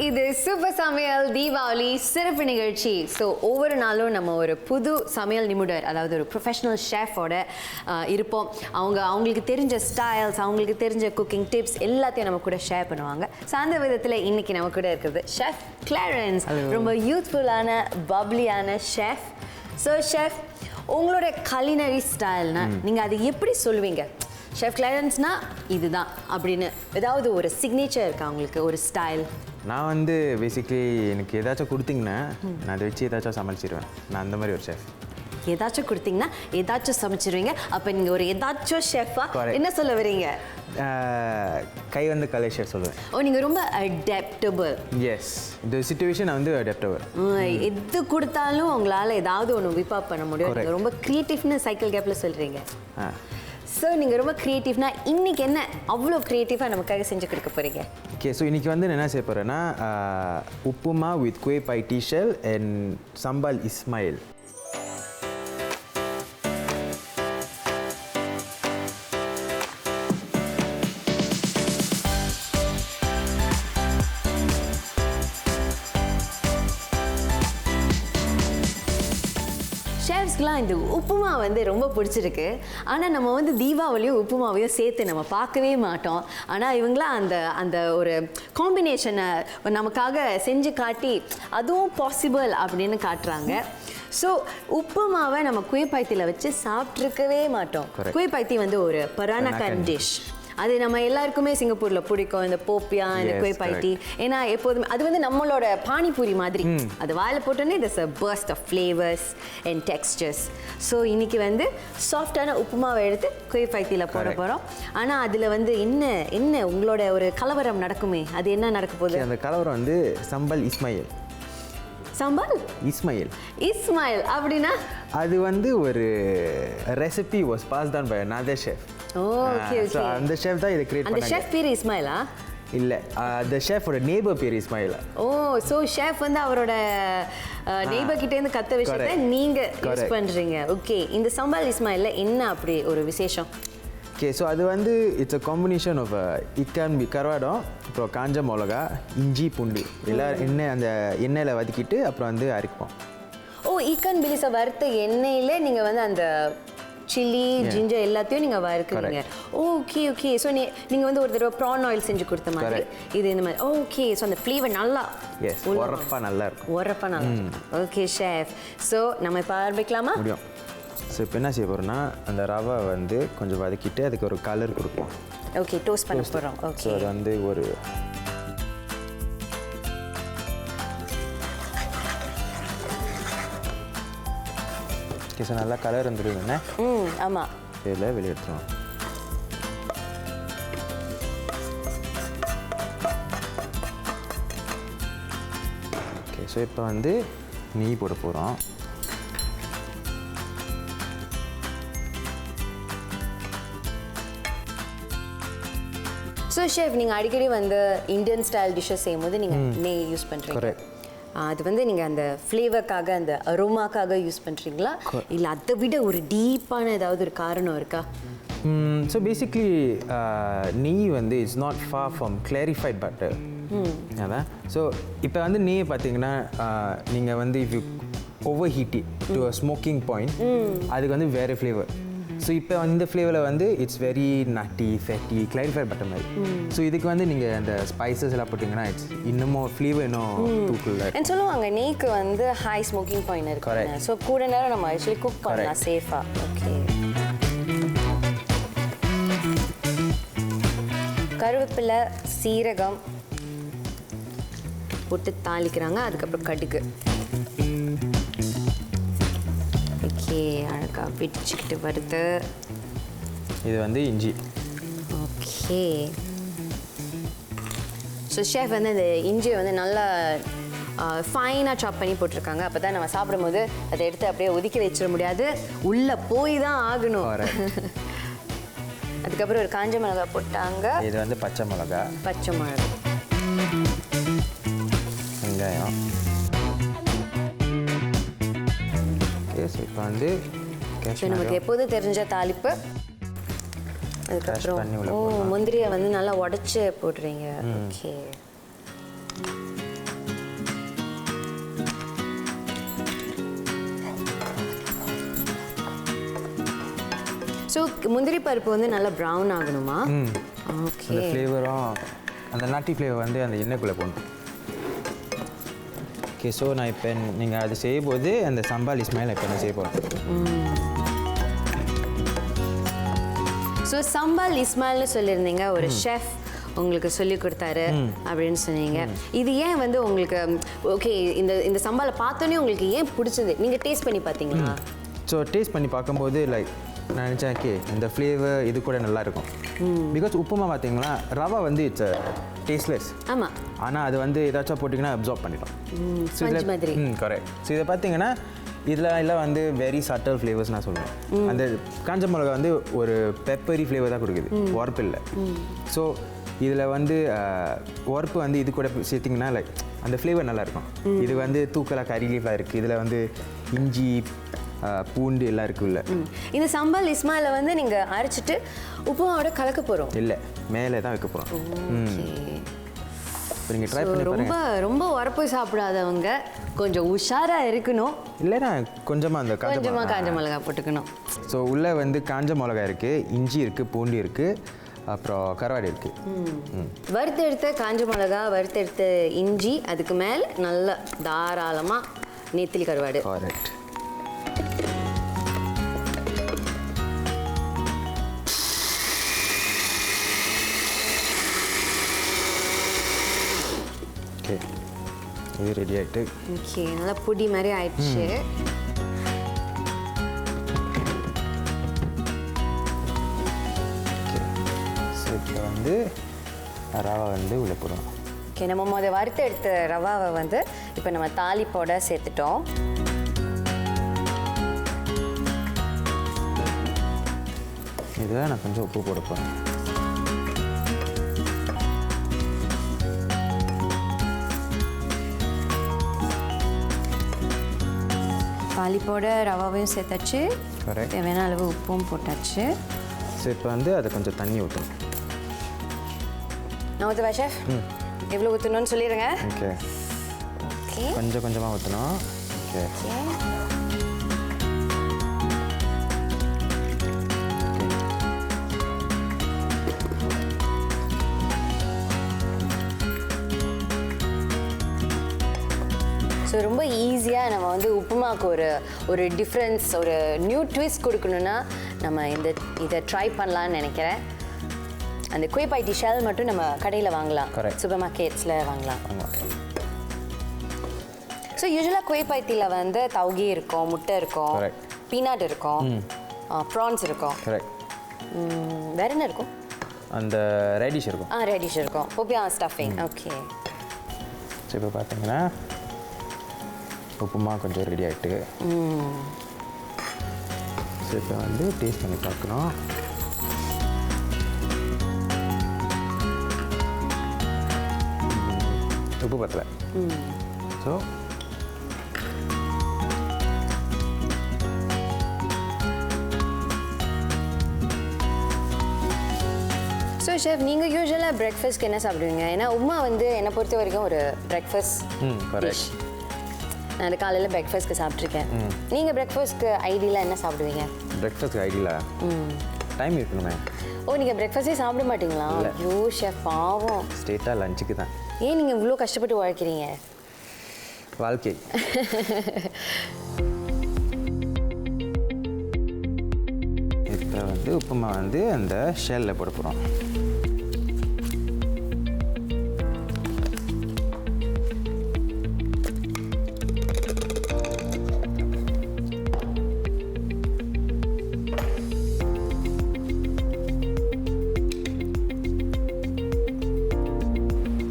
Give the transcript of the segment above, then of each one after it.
இது சூப்பர் சமையல் தீபாவளி சிறப்பு நிகழ்ச்சி. ஸோ ஒவ்வொரு நாளும் நம்ம ஒரு புது சமையல் நிபுணர், அதாவது ஒரு ப்ரொஃபஷனல் ஷெஃபோட இருப்போம். அவங்களுக்கு தெரிஞ்ச ஸ்டைல்ஸ், அவங்களுக்கு தெரிஞ்ச குக்கிங் டிப்ஸ் எல்லாத்தையும் நம்ம கூட ஷேர் பண்ணுவாங்க. ஸோ அந்த விதத்தில் இன்னைக்கு நம்ம கூட இருக்கிறது ஷெஃப் கிளாரன்ஸ். ரொம்ப யூத்ஃபுல்லான பப்ளியான ஷெஃப். ஸோ ஷெஃப், உங்களோட கலினரி ஸ்டைல்னா நீங்கள் அதை எப்படி சொல்லுவீங்க? ஷெஃப் கிளாரன்ஸ்னா இதுதான் அப்படின்னு ஏதாவது ஒரு சிக்னேச்சர் இருக்கா உங்களுக்கு, ஒரு ஸ்டைல்? நான் வந்து பேசிக்லி எனக்கு ஏதாச்சும் கொடுத்தீங்கன்னா நான் அதை வச்சு ஏதாச்சும் சமைச்சிடுவேன். நான் அந்த மாதிரி ஒரு ஷெஃப். ஏதாச்சும் கொடுத்தீங்கன்னா ஏதாச்சும் சமைச்சிருவீங்க. அப்போ நீங்கள் ஒரு ஏதாச்சும் ஷெஃபா என்ன சொல்ல வரீங்க? கை வந்து கலை ஷெஃப் சொல்லுவேன். ஓ, நீங்கள் ரொம்ப அடாப்டபிள். எஸ், இந்த சிச்சுவேஷன் நான் வந்து அடாப்டபிள். எது கொடுத்தாலும் உங்களால் ஏதாவது ஒன்று விப்பாப் பண்ண முடியும். நீங்கள் ரொம்ப க்ரியேட்டிவ்னு சைக்கிள் கேப்பில் சொல்கிறீங்க. ஸோ நீங்கள் ரொம்ப க்ரியேட்டிவ்னா இன்னைக்கு என்ன அவ்வளோ க்ரியேட்டிவாக நமக்காக செஞ்சு கொடுக்க போகிறீங்க? ஓகே, ஸோ இன்றைக்கி வந்து நான் என்ன செய்ய போகிறேன்னா உப்புமா வித் குவே பை டீஷல் அண்ட் சம்பால் இஸ்மாயில். ஷெஃப்ஸ்க்குலாம் இந்த உப்புமா வந்து ரொம்ப பிடிச்சிருக்கு. ஆனால் நம்ம வந்து தீபாவளியும் உப்புமாவையும் சேர்த்து நம்ம பார்க்கவே மாட்டோம். ஆனால் இவங்களாம் அந்த ஒரு காம்பினேஷனை நமக்காக செஞ்சு காட்டி அதுவும் பாசிபிள் அப்படின்னு காட்டுறாங்க. ஸோ உப்புமாவை நம்ம குயப்பாய்த்தியில் வச்சு சாப்பிட்ருக்கவே மாட்டோம். குயப்பாய்த்தி வந்து ஒரு பரானக்கன் டிஷ். அது நம்ம எல்லாருக்குமே சிங்கப்பூரில் பிடிக்கும், இந்த போப்பியா, இந்த குயப்பாய்த்தி. ஏன்னா எப்போதுமே அது வந்து நம்மளோட பானிபூரி மாதிரி. அது வாயில் போட்டோன்னே there's a burst of flavors and textures. So இன்னைக்கு வந்து சாஃப்டான உப்புமாவை எடுத்து குயப்பாய்த்தியில் போட போகிறோம். ஆனால் அதில் வந்து என்ன உங்களோட ஒரு கலவரம் நடக்குமே, அது என்ன நடக்க போகுது? அந்த கலவரம் வந்து சம்பால் இஸ்மாயில். சம்பால் இஸ்மாயில் அப்படின்னா அது வந்து ஒரு recipe was pass down by another chef. Okay okay. அந்த ஷெஃப் தான் இதை கிரியேட் பண்ணாங்க. அந்த ஷெஃப் பேர் இஸ்மாயிலா? இல்லை, அந்த ஷெஃபோட நேபர் பேர் இஸ்மாயிலா. ஓ, ஸோ ஷெஃப் வந்து அவரோட நெய்பர் கிட்டேருந்து கற்ற விஷயத்தை நீங்கள் யூஸ் பண்ணுறீங்க. ஓகே, இந்த சம்பால் இஸ்மாயிலில் என்ன அப்படி ஒரு விசேஷம்? ஓகே, ஸோ அது வந்து இட்ஸ் அ காம்பினேஷன் ஆஃப் இக்கான் கருவாடம், அப்புறம் காஞ்ச மிளகா, இஞ்சி, பூண்டு எல்லாம் அந்த எண்ணெயில் வதக்கிட்டு அப்புறம் வந்து அரைப்போம். ஓ, இக்கான் பிலிஸை வறுத்த எண்ணெயில் நீங்கள் வந்து அந்த சில்லி, ஜிஞ்சர் எல்லாத்தையும் நீங்கள் வறுக்குறீங்க. Okay okay. ஸோ நீங்கள் வந்து ஒரு தடவை ப்ரான் ஆயில் செஞ்சு கொடுத்த மாதிரி இது இந்த மாதிரி. ஓகே, ஸோ அந்த ஃப்ளேவர் நல்லா உரப்பா நல்லா இருக்கும். உரப்பா நல்லா இருக்கும். ஓகே ஷெஃப், ஸோ நம்ம இப்போ ஆரம்பிக்கலாமா? முடியும். ஸோ இப்போ என்ன செய்ய போகிறோம்னா அந்த ரவை வந்து கொஞ்சம் வதக்கிட்டு அதுக்கு ஒரு கலர் கொடுப்போம். ஓகே, டோஸ்ட் பண்ண போகிறோம். ஓகே, ஸோ அது வந்து ஒரு ஓகே. ஸோ நல்லா கலர் வந்துடுதுண்ணே. ஆமாம், இதில் வெளியே எடுத்துருவோம். ஓகே, ஸோ இப்போ வந்து நெய் போட போகிறோம். ஸோ ஷெஃப், நீங்கள் அடிக்கடி வந்து இந்தியன் ஸ்டைல் டிஷ்ஷஸ் செய்யும்போது நீங்கள் நெய் யூஸ் பண்ணுறீங்க. அது வந்து நீங்கள் அந்த ஃப்ளேவருக்காக, அந்த அரோமாக்காக யூஸ் பண்ணுறீங்களா, இல்லை அதை விட ஒரு டீப்பான ஏதாவது ஒரு காரணம் இருக்கா? ஸோ பேசிக்லி நெய் வந்து it's not for from clarified butter. அதான். ஸோ இப்போ வந்து நெய் பார்த்தீங்கன்னா நீங்கள் வந்து if you overheat to a smoking point, அதுக்கு வந்து வேறு ஃப்ளேவர். ஸோ இப்போ இந்த ஃப்ளேவரில் வந்து it's very nutty, fatty, clarified butter மாதிரி. ஸோ இதுக்கு வந்து நீங்கள் அந்த ஸ்பைசஸ் எல்லாம் போட்டிங்கன்னா இட்ஸ் இன்னமும் ஃப்ளேவர் இன்னும் தூக்குள்ள. சொல்லுவாங்க நெய்க்கு வந்து ஹை ஸ்மோக்கிங் பாயிண்ட் இருக்கு. ஸோ கூட நேரம் நம்ம ஆக்சுவலி குக் பண்ணலாம் சேஃபாக. ஓகே, கருவேப்பிலை, சீரகம் போட்டு தாளிக்கிறாங்க. அதுக்கப்புறம் கடுகு. ஓகே, அழகாக பிடிச்சிக்கிட்டு வருது. இது வந்து இஞ்சி. ஓகே, ஸோ ஷெஃப் வந்து இந்த இஞ்சியை வந்து நல்லா ஃபைனாக சாப் பண்ணி போட்டிருக்காங்க. அப்போ தான் நம்ம சாப்பிடும்போது அதை எடுத்து அப்படியே ஒதுக்கி வச்சிட முடியாது, உள்ளே போய் தான் ஆகணும். அதுக்கப்புறம் ஒரு காஞ்ச மிளகா போட்டாங்க. இது வந்து பச்சை மிளகா, வெங்காயம். ஓகே, ஸோ இப்போ வந்து நமக்கு எப்போதும் தெரிஞ்ச தாளிப்பு. அதுக்கப்புறம் முந்திரியை வந்து நல்லா உடைச்சு போடுறீங்க. ஓகே, முந்திரி பருப்பு வந்து நல்லா ப்ரௌன் ஆகணுமா? ஓகே. அந்த ஃப்ளேவரும் அந்த நட்டி ஃப்ளேவர் வந்து அந்த எண்ணெய்க்குள்ளே போடணும். ஓகே, ஸோ நான் இப்போ நீங்கள் அது செய்யும்போது அந்த சம்பால் இஸ்மாயில் இப்போ நான் செய்ய போகிறேன். ஸோ சம்பால் இஸ்மாயில்னு சொல்லியிருந்தீங்க, ஒரு ஷெஃப் உங்களுக்கு சொல்லி கொடுத்தாரு அப்படின்னு சொன்னீங்க. இது ஏன் வந்து உங்களுக்கு ஓகே இந்த சம்பாலை பார்த்தோன்னே உங்களுக்கு ஏன் பிடிச்சது? நீங்கள் டேஸ்ட் பண்ணி பார்த்தீங்களா? ஸோ டேஸ்ட் பண்ணி பார்க்கும்போது லைக் நான் நினச்சேன் ஓகே இந்த ஃப்ளேவர் இது கூட நல்லாயிருக்கும். பிகாஸ் உப்புமா பார்த்தீங்கன்னா ரவா வந்து இட்ஸ் டேஸ்ட்லெஸ். ஆமாம். ஆனால் அது வந்து ஏதாச்சும் போட்டிங்கன்னா அப்சார்ப் பண்ணிடும். ஸ்பஞ்ச் மாதிரி. கரெக்ட். ஸோ இதை பார்த்தீங்கன்னா இதில் எல்லாம் வந்து வெரி சட்டல் ஃப்ளேவர்ஸ் நான் சொல்லுவேன். அந்த காஞ்ச மிளகா வந்து ஒரு பெப்பரி ஃப்ளேவர் தான் கொடுக்குது, உரப்பு இல்லை. ஸோ இதில் வந்து உரப்பு வந்து இது கூட சேர்த்திங்கன்னா லைக் அந்த ஃப்ளேவர் நல்லாயிருக்கும். இது வந்து தூக்கலாக கறி லீஃப்லாம் இருக்குது, இதில் வந்து இஞ்சி பூண்டு எல்லாம் இருக்குல்ல. இந்த சம்பால் இஸ்மாயில வந்து நீங்கள் அரைச்சிட்டு உப்புமாவோட கலக்க போகிறோம்? இல்லை, மேலே தான் வைக்க போகிறோம். இப்போ நீங்கள் ட்ரை பண்ணி ரொம்ப ரொம்ப உரப்பு சாப்பிடாதவங்க கொஞ்சம் உஷாராக இருக்கணும். இல்லைனா கொஞ்சமாக அந்த காஞ்ச மிளகா போட்டுக்கணும். ஸோ உள்ளே வந்து காஞ்ச மிளகா இருக்குது, இஞ்சி இருக்குது, பூண்டு இருக்குது, அப்புறம் கருவாடு இருக்குது. வறுத்தெடுத்த காஞ்ச மிளகா, வறுத்தெடுத்த இஞ்சி, அதுக்கு மேலே நல்லா தாராளமாக நெத்திலி கருவாடு. கரெக்ட். ஓகே, இது ரெடி ஆகிட்டு. ஓகே, நல்லா பொடி மாதிரி ஆயிடுச்சு. இப்போ வந்து ரவா வந்து உள்ள போடுவோம். ஓகே, நம்ம வறுத்து எடுத்த ரவாவை வந்து இப்போ நம்ம தாளிப்போட சேர்த்துட்டோம். இதில் நான் கொஞ்சம் உப்பு போட போகிறேன். தாளிப்போட ரவாவையும் சேர்த்தாச்சு, தேவையான அளவு உப்பும் போட்டாச்சு. ஸோ இப்போ வந்து அதை கொஞ்சம் தண்ணி ஊற்றணும். நான் ஊற்றுவா ஷெஃப்? எவ்வளோ ஊற்றணும்னு சொல்லிடுங்க. ஓகே ஓகே, கொஞ்சம் கொஞ்சமாக ஊற்றணும். ஓகே, ஸோ ரொம்ப ஈஸியாக நம்ம வந்து உப்புமாவுக்கு ஒரு டிஃப்ரென்ஸ், ஒரு நியூ ட்விஸ்ட் கொடுக்கணுன்னா நம்ம இதை ட்ரை பண்ணலான்னு நினைக்கிறேன். அந்த குவே பாய்ட்டி ஷெல் மட்டும் நம்ம கடையில் வாங்கலாம், சூப்பர் மார்க்கெட்ஸில் வாங்கலாம். ஸோ யூஸ்வலாக குவே பாய்ட்டியில் வந்து தவுகி இருக்கும், முட்டை இருக்கும், பீனட் இருக்கும், ப்ரான்ஸ் இருக்கும், வேற என்ன இருக்கும்? அந்த ரேடிஷ் இருக்கும். ரேடிஷ் இருக்கும், போப்பியா ஸ்டஃபிங். ஓகே, ஸோ இப்போ பார்த்தீங்கன்னா உப்புமா கொஞ்சம் ரெடி ஆகிட்டு. ஸோ இப்போ வந்து டேஸ்ட் பண்ணி பார்க்கணும். உப்பு பத்தலை. ஸோ ஸோ ஷெஃப், நீங்கள் யூஸ்வலாக பிரேக்ஃபாஸ்ட்க்கு என்ன சாப்பிடுவீங்க? ஏன்னா உப்புமா வந்து என்னை பொறுத்த வரைக்கும் ஒரு பிரேக்ஃபாஸ்ட் டிஷ். நான் அது காலையில் பிரேக்ஃபாஸ்ட்க்கு சாப்பிட்ருக்கேன். நீங்கள் பிரேக்ஃபாஸ்ட்க்கு ஐடியில் என்ன சாப்பிடுவீங்க? பிரேக்ஃபாஸ்ட்க்கு ஐடியில் டைம் இருக்கணுமே. ஓ, நீங்கள் பிரேக்ஃபாஸ்ட்டே சாப்பிட மாட்டீங்களா? ஐயோ ஷெஃப், பாவம். ஸ்ட்ரெயிட்டாக லஞ்சுக்கு தான். ஏன் நீங்கள் இவ்வளோ கஷ்டப்பட்டு உழைக்கிறீங்க? வாழ்க்கை. இப்போ வந்து உப்புமா வந்து அந்த ஷெல்லில் போட போகிறோம்.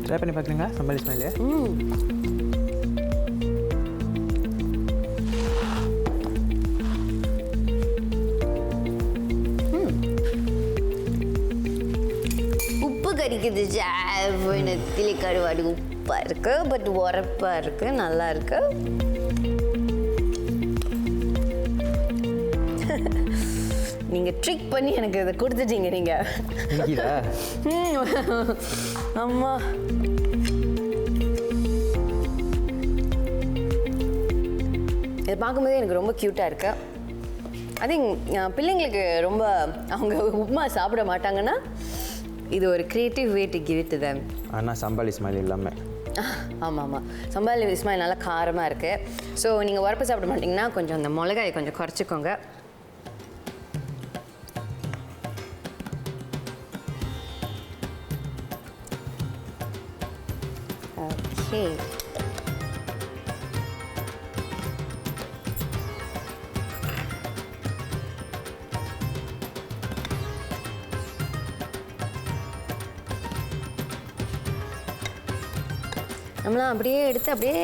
ட்ரை பண்ணி பார்க்குறீங்களா சம்பால் இஸ்மாயிலே? உப்பு கறிக்குது ஷெஃப். நெத்திலி கருவாடு உப்பாக இருக்கு, பட் உரப்பாக இருக்கு, நல்லா இருக்கு. நீங்கள் ட்ரிக் பண்ணி எனக்கு இதை கொடுத்துட்டீங்க நீங்கள். ஆமா, இதை பார்க்கும்போதே எனக்கு ரொம்ப க்யூட்டாக இருக்கு. ஐ திங்க் பிள்ளைங்களுக்கு ரொம்ப அவங்க உப்புமா சாப்பிட மாட்டாங்கன்னா இது ஒரு creative way to give it to them. ஆனால் சம்பால் இஸ்மாயில் இல்லாமல் ஆமாம் ஆமாம் சம்பால் இஸ்மாயில் நல்லா காரமாக இருக்குது. ஸோ நீங்கள் உரப்பு சாப்பிட மாட்டிங்கன்னா கொஞ்சம் அந்த மிளகாயை கொஞ்சம் குறைச்சிக்கோங்க. ஓகே நம்மளாம் அப்படியே எடுத்து அப்படியே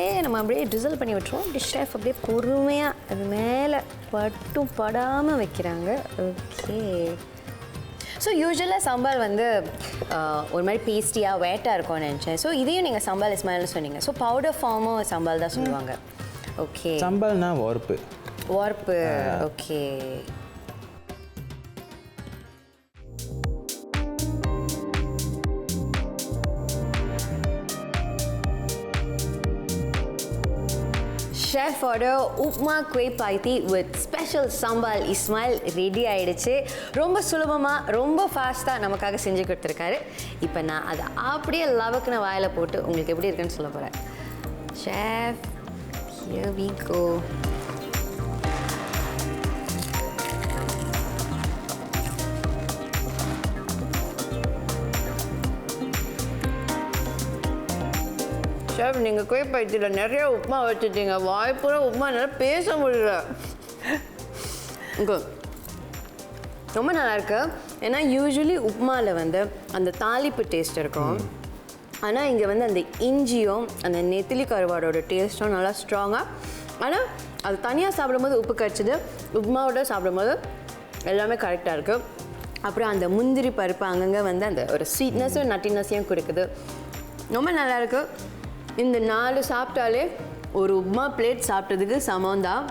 ட்ரிசல் பண்ணி விட்டுருவோம். அப்படி ஷெஃப் அப்படியே பொறுமையாக அது மேலே பட்டும் படாமல் வைக்கிறாங்க. ஓகே ஸோ யூஸ்வலாக சம்பால் வந்து ஒரு மாதிரி பேஸ்டியாக வேட்டாக இருக்கும்னு நினச்சேன். ஸோ இதையும் நீங்கள் சம்பால் இஸ்மாயில்னு சொன்னீங்க. ஸோ பவுடர் ஃபார்மும் சம்பால் தான் சொல்லுவாங்க. ஓகே சம்பால்னா உரப்பு. ஓகே ஷெஃபோட உப்மா குவே பாய்த்தி வித் ஸ்பெஷல் சம்பால் இஸ்மாயில் ரெடி ஆகிடுச்சு. ரொம்ப சுலபமாக ரொம்ப ஃபாஸ்ட்டாக நமக்காக செஞ்சு கொடுத்துருக்காரு. இப்போ நான் அதை அப்படியே லவக்குன்னு வாயில் போட்டு உங்களுக்கு எப்படி இருக்குன்னு சொல்ல போகிறேன். Chef here we go. Chef நீங்கள் குவே பாய்த்தியில் நிறைய உப்புமா வச்சுட்டீங்க. வாய்ப்புற உப்புமா நல்லா பேச முடியல. ரொம்ப நல்லாயிருக்கு. ஏன்னா யூஸ்வலி உப்புமாவில் வந்து அந்த தாளிப்பு டேஸ்ட் இருக்கும். ஆனால் இங்கே வந்து அந்த இஞ்சியும் அந்த நெத்திலி கருவாடோட டேஸ்ட்டும் நல்லா ஸ்ட்ராங்காக. ஆனால் அது தனியாக சாப்பிடும்போது உப்பு கடிச்சிது, உப்புமாவோட சாப்பிடும்போது எல்லாமே கரெக்டாக இருக்குது. அப்புறம் அந்த முந்திரி பருப்பு அங்கங்கே வந்து அந்த ஒரு ஸ்வீட்னஸும் நட்டினஸையும் கொடுக்குது. ரொம்ப நல்லாயிருக்கு. இந்த 4 சாப்பிட்டாலே ஒரு உப்புமா பிளேட் சாப்பிட்டதுக்கு சமம் தான்.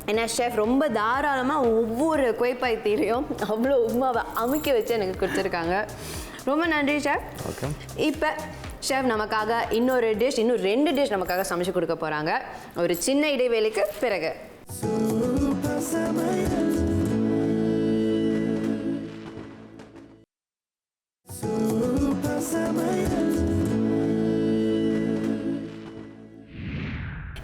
ஏன்னா ஷெஃப் ரொம்ப தாராளமாக ஒவ்வொரு குவே பாய்த்திலையும் அவ்வளோ உப்புமாவை அமுக்கி வச்சு எனக்கு கொடுத்துருக்காங்க. ரொம்ப நன்றி ஷெஃப். ஓகே இப்போ ஷெஃப் நமக்காக இன்னும் 2 டிஷ் நமக்காக சமைச்சு கொடுக்க போகிறாங்க. ஒரு சின்ன இடைவேளைக்கு பிறகு.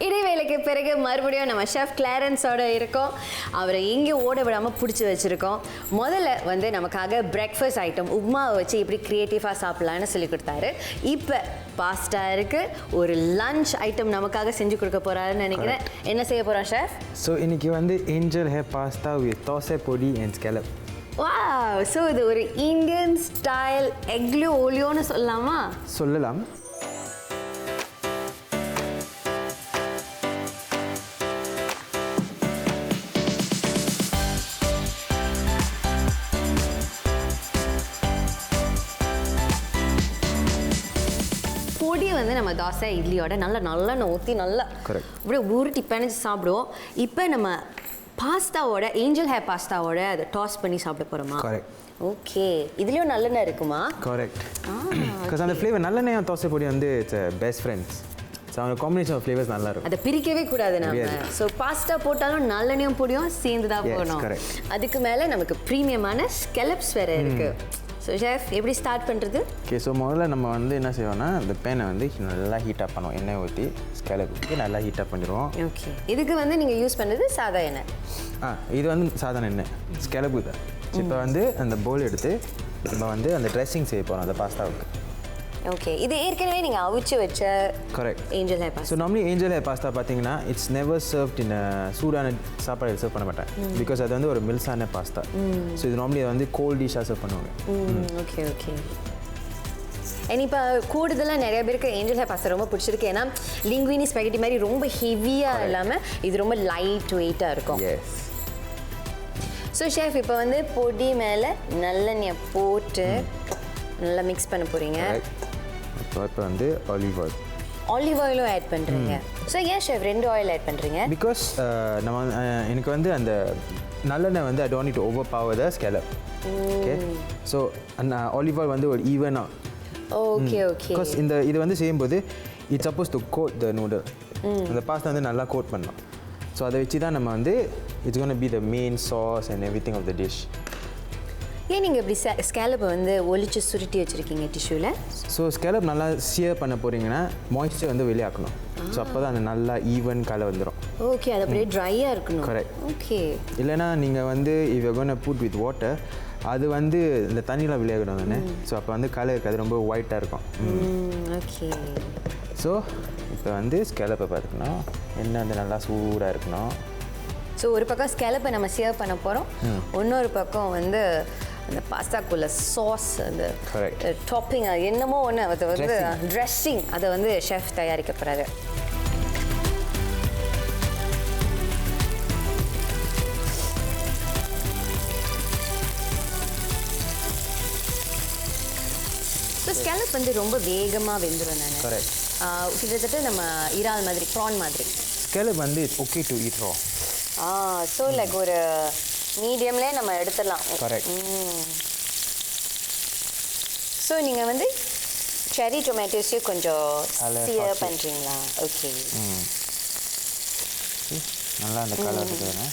இடைவேளைக்கு பிறகு மறுபடியும் நம்ம ஷெஃப் கிளாரன்ஸோட இருக்கோம். அவரை எங்கேயும் ஓட விடாமல் பிடிச்சி வச்சுருக்கோம். முதல்ல வந்து நமக்காக பிரேக்ஃபாஸ்ட் ஐட்டம் உப்மாவை வச்சு எப்படி க்ரியேட்டிவாக சாப்பிட்லான்னு சொல்லி கொடுத்தாரு. இப்போ பாஸ்டா இருக்குது. ஒரு லஞ்ச் ஐட்டம் நமக்காக செஞ்சு கொடுக்க போகிறாருன்னு நினைக்கிறேன். என்ன செய்ய போகிறோம் ஷெஃப்? ஸோ இன்றைக்கி வந்து angel hair pasta with dosa பொடி அண்ட் ஸ்கேலப். வாவ்! ஸோ இது ஒரு இந்தியன் ஸ்டைல் எக்லோ ஓலியோன்னு சொல்லலாமா? சொல்லலாம். பொடி வந்து நம்ம தோசை இட்லியோட நல்லெண்ணெய் ஊற்றி நல்லா அப்படியே உருட்டி பிணைஞ்சு சாப்பிடுவோம். இப்போ நம்ம பாஸ்தாவோட ஏஞ்சல் ஹேர் பாஸ்தாவோட அதை டாஸ் பண்ணி சாப்பிட போகிறோமா? ஓகே. இதுலேயும் நல்லெண்ணெய் இருக்குமா? கரெக்ட். பிகாஸ் அந்த ஃப்ளேவர் நல்லெண்ணெய் தோசை பொடி வந்து இட்ஸ் பெஸ்ட் ஃப்ரெண்ட்ஸ். ஸோ அந்த காம்பினேஷன் ஆஃப் ஃப்ளேவர்ஸ் நல்லா இருக்கும். அதை பிரிக்கவே கூடாது நம்ம. ஸோ பாஸ்தா போட்டாலும் நல்லெண்ணெயும் பொடியும் சேர்ந்து தான் போகணும். அதுக்கு மேலே நமக்கு ப்ரீமியமான ஸ்கெலப்ஸ் வேறு இருக்குது. ஸோ ஷெஃப் எப்படி ஸ்டார்ட் பண்ணுறது? ஓகே. ஸோ முதல்ல நம்ம வந்து என்ன செய்வோம்னா அந்த பேனை வந்து நல்லா ஹீட்டாக பண்ணுவோம். எண்ணெய் ஊற்றி ஸ்கேலப் ஊற்றி நல்லா ஹீட்டாக பண்ணிடுவோம். ஓகே. இதுக்கு வந்து நீங்கள் யூஸ் பண்ணுறது சாதா எண்ணெய்? இது வந்து சாதாரண எண்ணெய் ஸ்கேலப்பு தான். இப்போ வந்து அந்த போல் எடுத்து நம்ம வந்து அந்த ட்ரெஸ்ஸிங் செய்ய போகிறோம் அந்த பாஸ்தாவுக்கு. ஓகே. இது ஏற்கனவே நீங்கள் அவிச்சு வச்ச correct angel hair pasta. So normally angel hair pasta பார்த்தீங்கன்னா இட்ஸ் நெவர் சர்வ்ட் இன் சூடான சாப்பாடு சர்வ் பண்ண மாட்டேன். பிகாஸ் அது வந்து ஒரு மில்ஸான பாஸ்தா. ஸோ இது நார்மலி வந்து கோல்ட் டிஷ்ஷாக சர்வ் பண்ணுவாங்க. Okay okay. இப்போ கூடுதலாக நிறைய பேருக்கு ஏஞ்சல் ஹேர் பாஸ்தா ரொம்ப பிடிச்சிருக்கு. ஏன்னா லிங்குவினி ஸ்பெகட்டி மாதிரி ரொம்ப ஹெவியாக இல்லாமல் இது ரொம்ப லைட் வெயிட்டாக இருக்கும். ஸோ ஷெஃப் இப்போ வந்து பொடி மேலே நல்லெண்ணெய் போட்டு நல்லா மிக்ஸ் பண்ண போகிறீங்க. இப்போ வந்து ஆலிவ் ஆயிலும் ஆட் பண்ணுறீங்க. ஸோ ஏன் ஷெஃப் 2 ஆயில் ஆட் பண்ணுறீங்க? பிகாஸ் நம்ம எனக்கு வந்து அந்த நல்லெண்ணெய் வந்து I don't need to overpower the scallop. Okay. So அந்த ஆலிவ் ஆயில் வந்து ஒரு ஈவனாக. Okay okay. பிகாஸ் இது வந்து செய்யும்போது it's suppose to coat the noodle. அந்த பாஸ்தா வந்து நல்லா கோட் பண்ணலாம். ஸோ அதை வச்சு தான் நம்ம வந்து it's gonna be the main sauce and everything of the dish. ஏன் நீங்கள் இப்படி ஸ்கேலப்பை வந்து ஒலிச்சு சுருட்டி வச்சுருக்கீங்க டிஷ்யூவில்? ஸோ ஸ்கேலப் நல்லா சியர் பண்ண போகிறீங்கன்னா மாய்ஸ்சர் வந்து வெளியாக்கணும். ஸோ அப்போ தான் அது நல்லா ஈவன் கலர் வந்துடும். ஓகே, அது அப்படியே ட்ரையாக இருக்கணும். கரெக்ட். ஓகே. இல்லைனா நீங்கள் வந்து if you gonna put with water, அது வந்து இந்த தண்ணியில் விளையாடணும் தானே. ஸோ அப்போ வந்து கலர் இருக்காது, ரொம்ப ஒயிட்டாக இருக்கும். ஓகே. ஸோ இப்போ வந்து ஸ்கேலப்பை பார்த்துக்கணும், எண்ணெய் வந்து நல்லா சூடாக இருக்கணும். ஸோ ஒரு பக்கம் ஸ்கேலப்பை நம்ம சேவ் பண்ண போகிறோம், இன்னொரு பக்கம் வந்து அந்த பாஸ்தாக்குள்ள சாஸ், அந்த டாப்பிங், என்னமோ ஒன்று அது வந்து ட்ரெஸ்ஸிங், அதை வந்து ஷெஃப் தயாரிக்க போகிறாரு. ஸோ ஸ்கேலப் வந்து ரொம்ப வேகமாக வெந்துடும். நான் கரெக்ட். கிட்டத்தட்ட நம்ம இறால் மாதிரி, ப்ரான் மாதிரி. ஸ்கேலப் வந்து it's okay to eat raw. So like ஒரு மீடியம்லேயே நம்ம எடுத்துடலாம். கரெக்ட். ஸோ நீங்கள் வந்து செரி டொமேட்டோஸையும் கொஞ்சம் சியர் பண்ணுறீங்களா? ஓகே. நல்லா அந்த கலர் இருக்குதுண்ணே.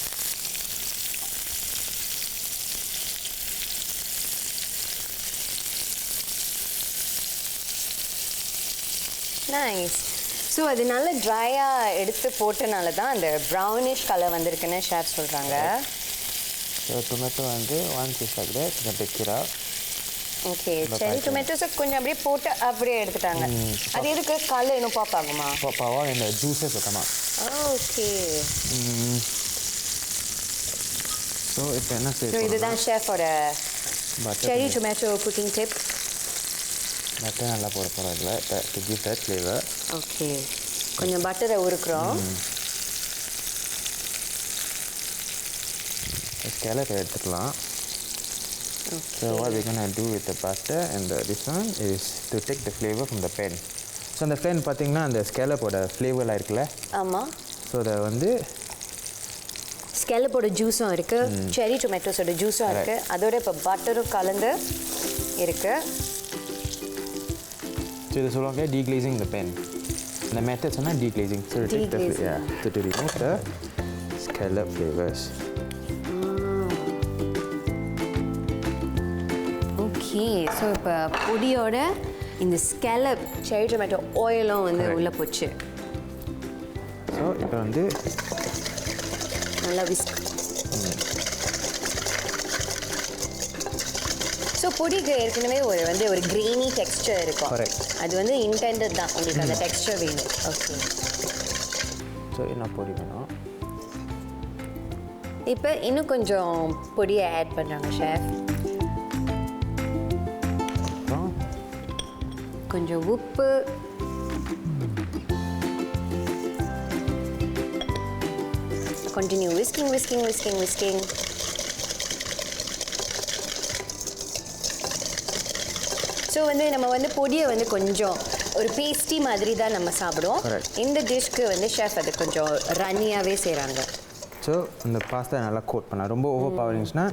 நைஸ். ஸோ அது நல்ல ட்ரையாக எடுத்து போட்டனால தான் அந்த ப்ரௌனிஷ் கலர் வந்திருக்குன்னு ஷேஃப் சொல்கிறாங்க. ஸோ டொமேட்டோ வந்து ஒன்ஸ் இஸ் லைக் தட் கொஞ்சம் டெக்ஸ்சரா. ஓகே, செரி டொமேட்டோஸை கொஞ்சம் அப்படியே போட்டு அப்படியே எடுத்துட்டாங்க. அது எதுக்கு கலர் இன்னும் பாப் ஆகுமா? பாப்பாவா இந்த ஜூஸஸ் சுத்தமா. ஓகே. ஸோ இப்போ என்ன செய்ய? ஸோ இதுதான் ஷெஃபோட செரி டொமேட்டோ குக்கிங் டிப். பட்டர் நல்லா போட போகிறோம் இதில் to give that flavour. Okay, கொஞ்சம் பட்டரை உருக்குறோம். ஸ்கேலப்பை எடுத்துக்கலாம். So what we're going to do with the butter and this one is to take the flavor from the pan. So அந்த pan பார்த்தீங்கன்னா அந்த ஸ்கேலப்போட ஃப்ளேவர்லாம் இருக்குல்ல. ஆமாம். ஸோ அதை வந்து ஸ்கேலப்போட ஜூஸும் இருக்குது, செரி டொமேட்டோஸோட ஜூஸும் இருக்குது, அதோட இப்போ பட்டரும் கலந்து இருக்குது. ஸோ இதை சொல்லுவாங்க டீக்ளேசிங் த pan. இந்த மெத்தட் சொன்னால் deglazing. So take the to remove the scallop flavors. Okay. So இப்போ பொடியோட இந்த ஸ்கேலப் செரி டொமேட்டோ ஆயிலும் வந்து உள்ளே போச்சு. ஸோ இப்போ வந்து நல்லா விஸ்க். ஸோ பொடிக்கு ஏற்கனவே ஒரு கிரெயினி டெக்ஸ்டர் இருக்கும். அது வந்து இன்டெண்டட் தான், உங்களுக்கு அந்த டெக்ஸ்டர் வேணும். ஓகே. ஸோ என்ன பொடி வேணும்? இப்போ இன்னும் கொஞ்சம் பொடியை ஆட் பண்ணுறாங்க ஷெஃப். கொஞ்சம் உப்பு, continue whisking. ஸோ வந்து நம்ம வந்து பொடியை வந்து கொஞ்சம் ஒரு பேஸ்டி மாதிரி தான் நம்ம சாப்பிடுவோம். இந்த டிஷ்க்கு வந்து ஷெஃப் அது கொஞ்சம் ரன்னியாகவே செய்கிறாங்க. ஸோ இந்த பாஸ்தா நல்லா கோட் பண்ணலாம். ரொம்ப ஓவர் பவரிங்ஸ்னா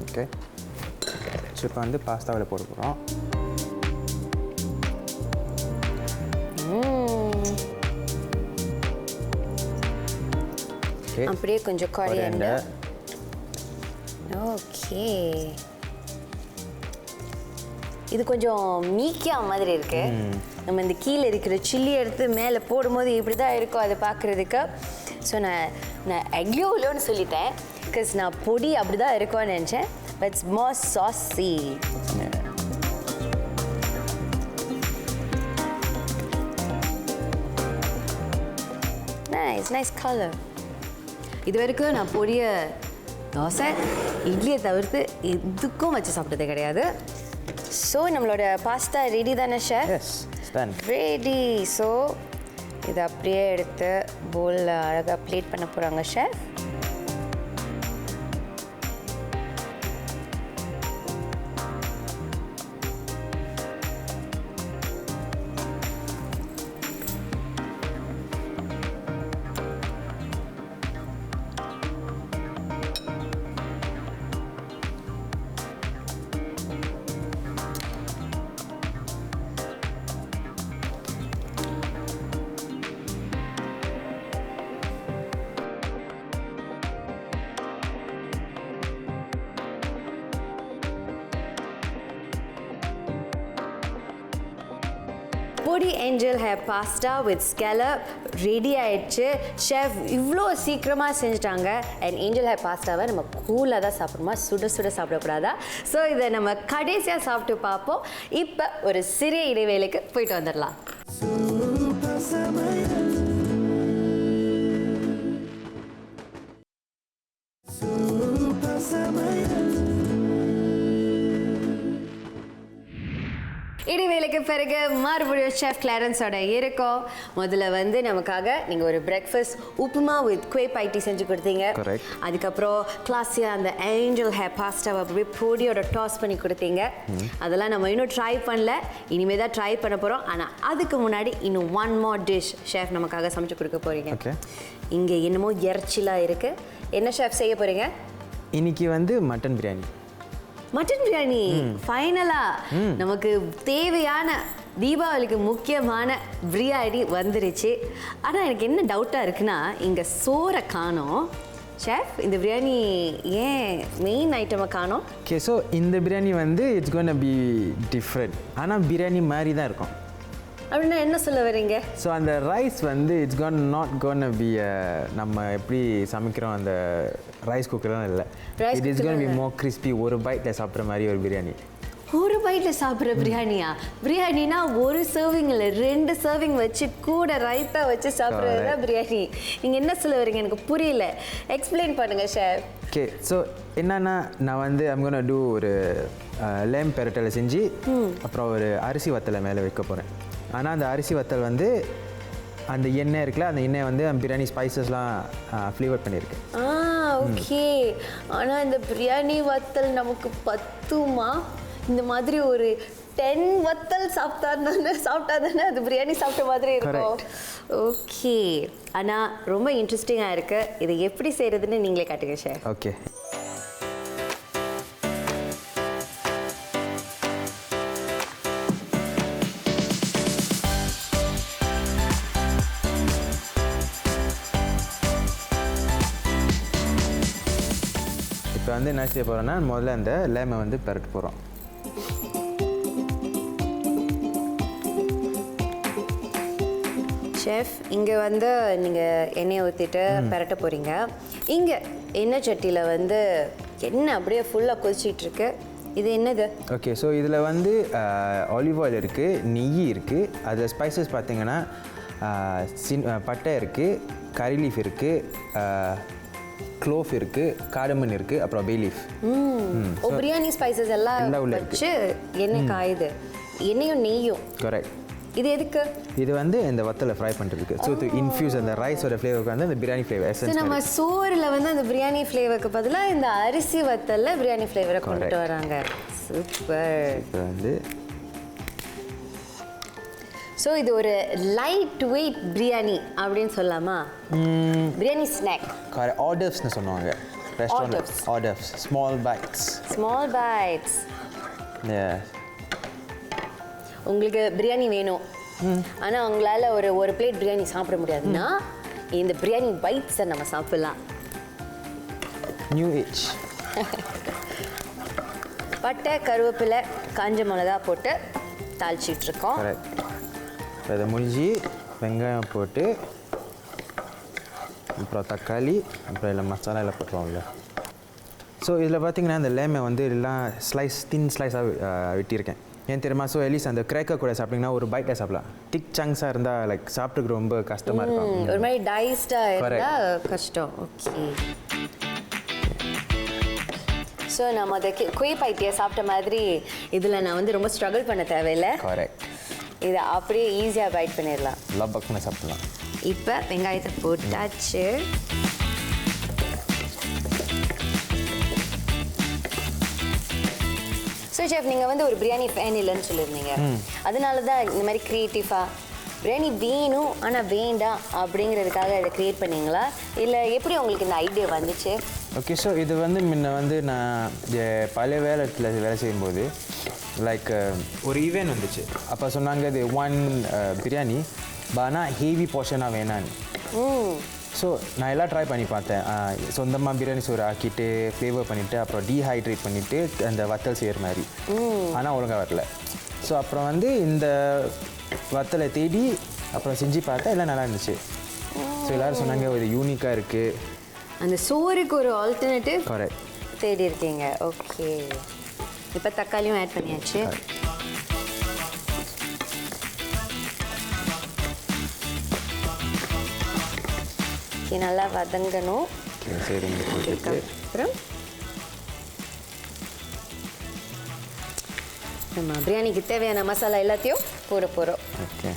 ஓகே. ஸோ இப்போ வந்து பாஸ்தாவில் போட போகிறோம். அப்படியே கொஞ்சம் கொரியாண்டர். ஓகே, இது கொஞ்சம் மீக்கியா மாதிரி இருக்கு. நம்ம இந்த கீழே இருக்கிற சில்லி எடுத்து மேலே போடும்போது இப்படி தான் இருக்கும் அது பார்க்குறதுக்கு. ஸோ நான் எக்யோலோன்னு சொல்லிட்டேன், பிகாஸ் நான் பொடி அப்படி தான் இருக்கும்னு நினச்சேன். But it's more saucy. Nice colour. இது வரைக்கும் நான் பொடியை தோசை இட்லியை தவிர்த்து எதுக்கும் வச்சு சாப்பிட்டது கிடையாது. ஸோ நம்மளோட பாஸ்தா ரெடி தானே ஷெஃப்? ரெடி. ஸோ இதை அப்படியே எடுத்து போலில் அழகாக பிளேட் பண்ண போகிறாங்க ஷெஃப். பொடி angel hair pasta with scallop ready ஆயிடுச்சு. ஷெஃப் இவ்வளோ சீக்கிரமாக செஞ்சுட்டாங்க. அண்ட் ஏஞ்சல் ஹேர் பாஸ்தாவை நம்ம கூலாக தான் சாப்பிடணுமா, சுட சுட சாப்பிடக்கூடாதா? ஸோ இதை நம்ம கடைசியாக சாப்பிட்டு பார்ப்போம். இப்போ ஒரு சிறிய இடைவேளைக்கு போயிட்டு வந்துடலாம். Super Samayal. Super Samayal. இடைவேளைக்கு பிறகு மறுபடியும் ஷெஃப் கிளாரன்ஸோட இருக்கோம். முதல்ல வந்து நமக்காக நீங்கள் ஒரு பிரேக்ஃபாஸ்ட் உப்புமா வித் குவே பைட்டி செஞ்சு கொடுத்தீங்க. அதுக்கப்புறம் கிளாஸியாக அந்த ஏஞ்சல் ஹேர் பாஸ்டாவை அப்படியே பொடியோட டாஸ் பண்ணி கொடுத்தீங்க. அதெல்லாம் நம்ம இன்னும் ட்ரை பண்ணல, இனிமேல் தான் ட்ரை பண்ண போகிறோம். ஆனால் அதுக்கு முன்னாடி இன்னும் ஒன் மோர் டிஷ் ஷெஃப் நமக்காக சமைச்சு கொடுக்க போகிறீங்க. இங்கே என்னமோ இறைச்சிலாம் இருக்குது. என்ன ஷெஃப் செய்ய போகிறீங்க? இன்னைக்கு வந்து மட்டன் பிரியாணி. மட்டன் பிரியாணி ஃபைனலா நமக்கு தேவையான தீபாவளிக்கு முக்கியமான பிரியாணி வந்துருச்சு. ஆனால் எனக்கு என்ன டவுட்டாக இருக்குன்னா, இங்கே சோறை காணோம். ஷெஃப், இந்த பிரியாணி ஏன் மெயின் ஐட்டமை காணோம்? ஓகே, ஸோ இந்த பிரியாணி வந்து இட்ஸ் கோன் பி டிஃப்ரெண்ட். ஆனால் பிரியாணி மாதிரி தான் இருக்கும். அப்படின்னா என்ன சொல்ல வரீங்க? ஸோ அந்த ரைஸ் வந்து இட்ஸ் நாட் கோன் பி நம்ம எப்படி சமைக்கிறோம் அந்த ரைஸ் குக்கர்லாம் இல்லை. It is gonna be more crispy. ஒரு பைட்டில் சாப்பிட்ற மாதிரி ஒரு பிரியாணி. ஒரு பைட்டில் சாப்பிட்ற பிரியாணியா? பிரியாணினா ஒரு சர்விங் இல்லை, 2 சர்விங் வச்சு கூட ரைத்தா வச்சு சாப்பிட்றது தான் பிரியாணி. நீங்கள் என்ன சொல்ல வரீங்க? எனக்கு புரியல, எக்ஸ்பிளைன் பண்ணுங்கள் ஷெஃப். ஓகே, ஸோ என்னன்னா நான் வந்து ஐம் கோனா டூ ஒரு லேம் பெரட்டலை செஞ்சு அப்புறம் ஒரு அரிசி வத்தலை மேலே வைக்க போகிறேன். ஆனால் அந்த அரிசி வத்தல் வந்து அந்த எண்ணெய் இருக்குல்ல, அந்த எண்ணெய் வந்து பிரியாணி ஸ்பைசஸ்லாம் ஃப்ளேவர் பண்ணியிருக்கு. ஓகே. ஆனால் இந்த பிரியாணி வத்தல் நமக்கு பத்துமா? இந்த மாதிரி ஒரு 10 வத்தல் சாப்பிட்டா தானே அது பிரியாணி சாப்பிட்ட மாதிரி இருக்கும். ஓகே, ஆனால் ரொம்ப இன்ட்ரெஸ்டிங்காக இருக்குது. இதை எப்படி செய்கிறதுன்னு நீங்களே காட்டுங்க ஷெஃப். ஓகே. இப்போ வந்து என்ன செய்ய போகிறோன்னா, முதல்ல அந்த லேமை வந்து பெரட்ட போகிறோம். ஷெஃப், இங்கே வந்து நீங்கள் எண்ணெயை ஊற்றிட்டு பெரட்ட போகிறீங்க. இங்கே எண்ணெய் சட்டியில் வந்து எண்ணெய் அப்படியே ஃபுல்லாக கொதிச்சிட்ருக்கு. இது என்னது? ஓகே, ஸோ இதில் வந்து ஆலிவ் ஆயில் இருக்குது, நெய் இருக்குது. அதில் ஸ்பைசஸ் பார்த்தீங்கன்னா பட்டை இருக்குது, கறி லீஃப் இருக்குது, க்ளோவ் இருக்குது, காடமன் இருக்குது, அப்புறம் பே லீஃப். பிரியாணி ஸ்பைசஸ் எல்லாம் வச்சு எண்ணெய் காயுது. எண்ணெயும் நெய்யும். கரெக்ட். இது எதுக்கு? இது வந்து இந்த வத்தலை ஃப்ரை பண்ணுறதுக்கு. ஸோ டு இன்ஃபியூஸ் அந்த ரைஸோட ஃப்ளேவருக்கு வந்து அந்த பிரியாணி ஃப்ளேவர் எசன்ஸ். நம்ம சோறில் வந்து அந்த பிரியாணி ஃப்ளேவருக்கு பதிலாக இந்த அரிசி வத்தலில் பிரியாணி ஃப்ளேவரை கொண்டு வராங்க. சூப்பர். இப்போ வந்து ஸோ இது ஒரு லைட் வெயிட் பிரியாணி அப்படின்னு சொல்லலாமா? பிரியாணி ஸ்நாக். ஆர்டர்ஸ்னு சொன்னாங்க restaurant. Orders, small bites. Small bites. உங்களுக்கு பிரியாணி வேணும், ஆனால் உங்களால் ஒரு பிளேட் பிரியாணி சாப்பிட முடியாதுன்னா இந்த பிரியாணி பைட்ஸை நம்ம சாப்பிடலாம். New age. பட்டை, கருவேப்பிலை, காஞ்ச மிளகா போட்டு தாளிச்சிட்ருக்கோம். அதை முடிஞ்சு வெங்காயம் போட்டு அப்புறம் தக்காளி, அப்புறம் இல்லை மசாலா எல்லாம் போட்டுருவாங்கல்ல. ஸோ இதில் பார்த்தீங்கன்னா அந்த லேமை வந்து எல்லாம் தின் ஸ்லைஸாக வெட்டியிருக்கேன். ஏன் தெரியுமா? ஸோ அட்லீஸ்ட் அந்த கிரேக்கர் கூட சாப்பிட்டிங்கன்னா ஒரு பைட்டில் சாப்பிடலாம். திக் சங்க்ஸாக இருந்தால் லைக் சாப்பிட்டுக்கு ரொம்ப கஷ்டமாக இருக்கும். ஒரு மாதிரி டைஸ்டாக இருந்தால் கஷ்டம். ஓகே, ஸோ நம்ம அதை குவே பைட்டியை சாப்பிட்ட மாதிரி இதில் நான் வந்து ரொம்ப ஸ்ட்ரகிள் பண்ண தேவையில்லை. கரெக்ட். இதை அப்படியே ஈஸியாக பைட் பண்ணிடலாம். லப்பக்குன்னு சாப்பிடலாம். இப்போ வெங்காயத்தை போட்டாச்சு. ஸோ ஷெஃப், நீங்கள் வந்து ஒரு பிரியாணி ஃபேன் இல்லைன்னு சொல்லியிருந்தீங்க. அதனால தான் இந்த மாதிரி க்ரியேட்டிவாக பிரியாணி வேணும் ஆனால் வேண்டாம் அப்படிங்கிறதுக்காக இதை க்ரியேட் பண்ணீங்களா, இல்லை எப்படி உங்களுக்கு இந்த ஐடியா வந்துச்சு? ஓகே, ஸோ இது வந்து முன்ன வந்து நான் பழைய வேலை செய்யும்போது லைக் ஒரு ஈவெண்ட் வந்துச்சு. அப்போ சொன்னாங்க இது 1 பிரியாணி ஆனால் ஹெவி போர்ஷனாக வேணான்னு. ஸோ நான் எல்லாம் ட்ரை பண்ணி பார்த்தேன். சொந்தமாக பிரியாணி சோறு ஆக்கிட்டு ஃப்ளேவர் பண்ணிவிட்டு அப்புறம் டீஹைட்ரேட் பண்ணிவிட்டு அந்த வத்தல் செய்கிற மாதிரி. ஆனால் ஒழுங்காக வரல. ஸோ அப்புறம் வந்து இந்த வத்தலை தேடி அப்புறம் செஞ்சு பார்த்தா எல்லாம் நல்லா இருந்துச்சு. ஸோ எல்லோரும் சொன்னாங்க இது யூனிக்காக இருக்குது. அந்த சோறுக்கு ஒரு ஆல்டர்னேட்டிவ் கரெக்ட் தேடி இருக்கீங்க. ஓகே, இப்போ தக்காளியும் ஆட் பண்ணியாச்சு. ஓகே, நல்லா வதங்கணும். சரிங்க. அப்புறம் நம்ம பிரியாணிக்கு தேவையான மசாலா எல்லாத்தையும் போட போகிறோம். ஓகே.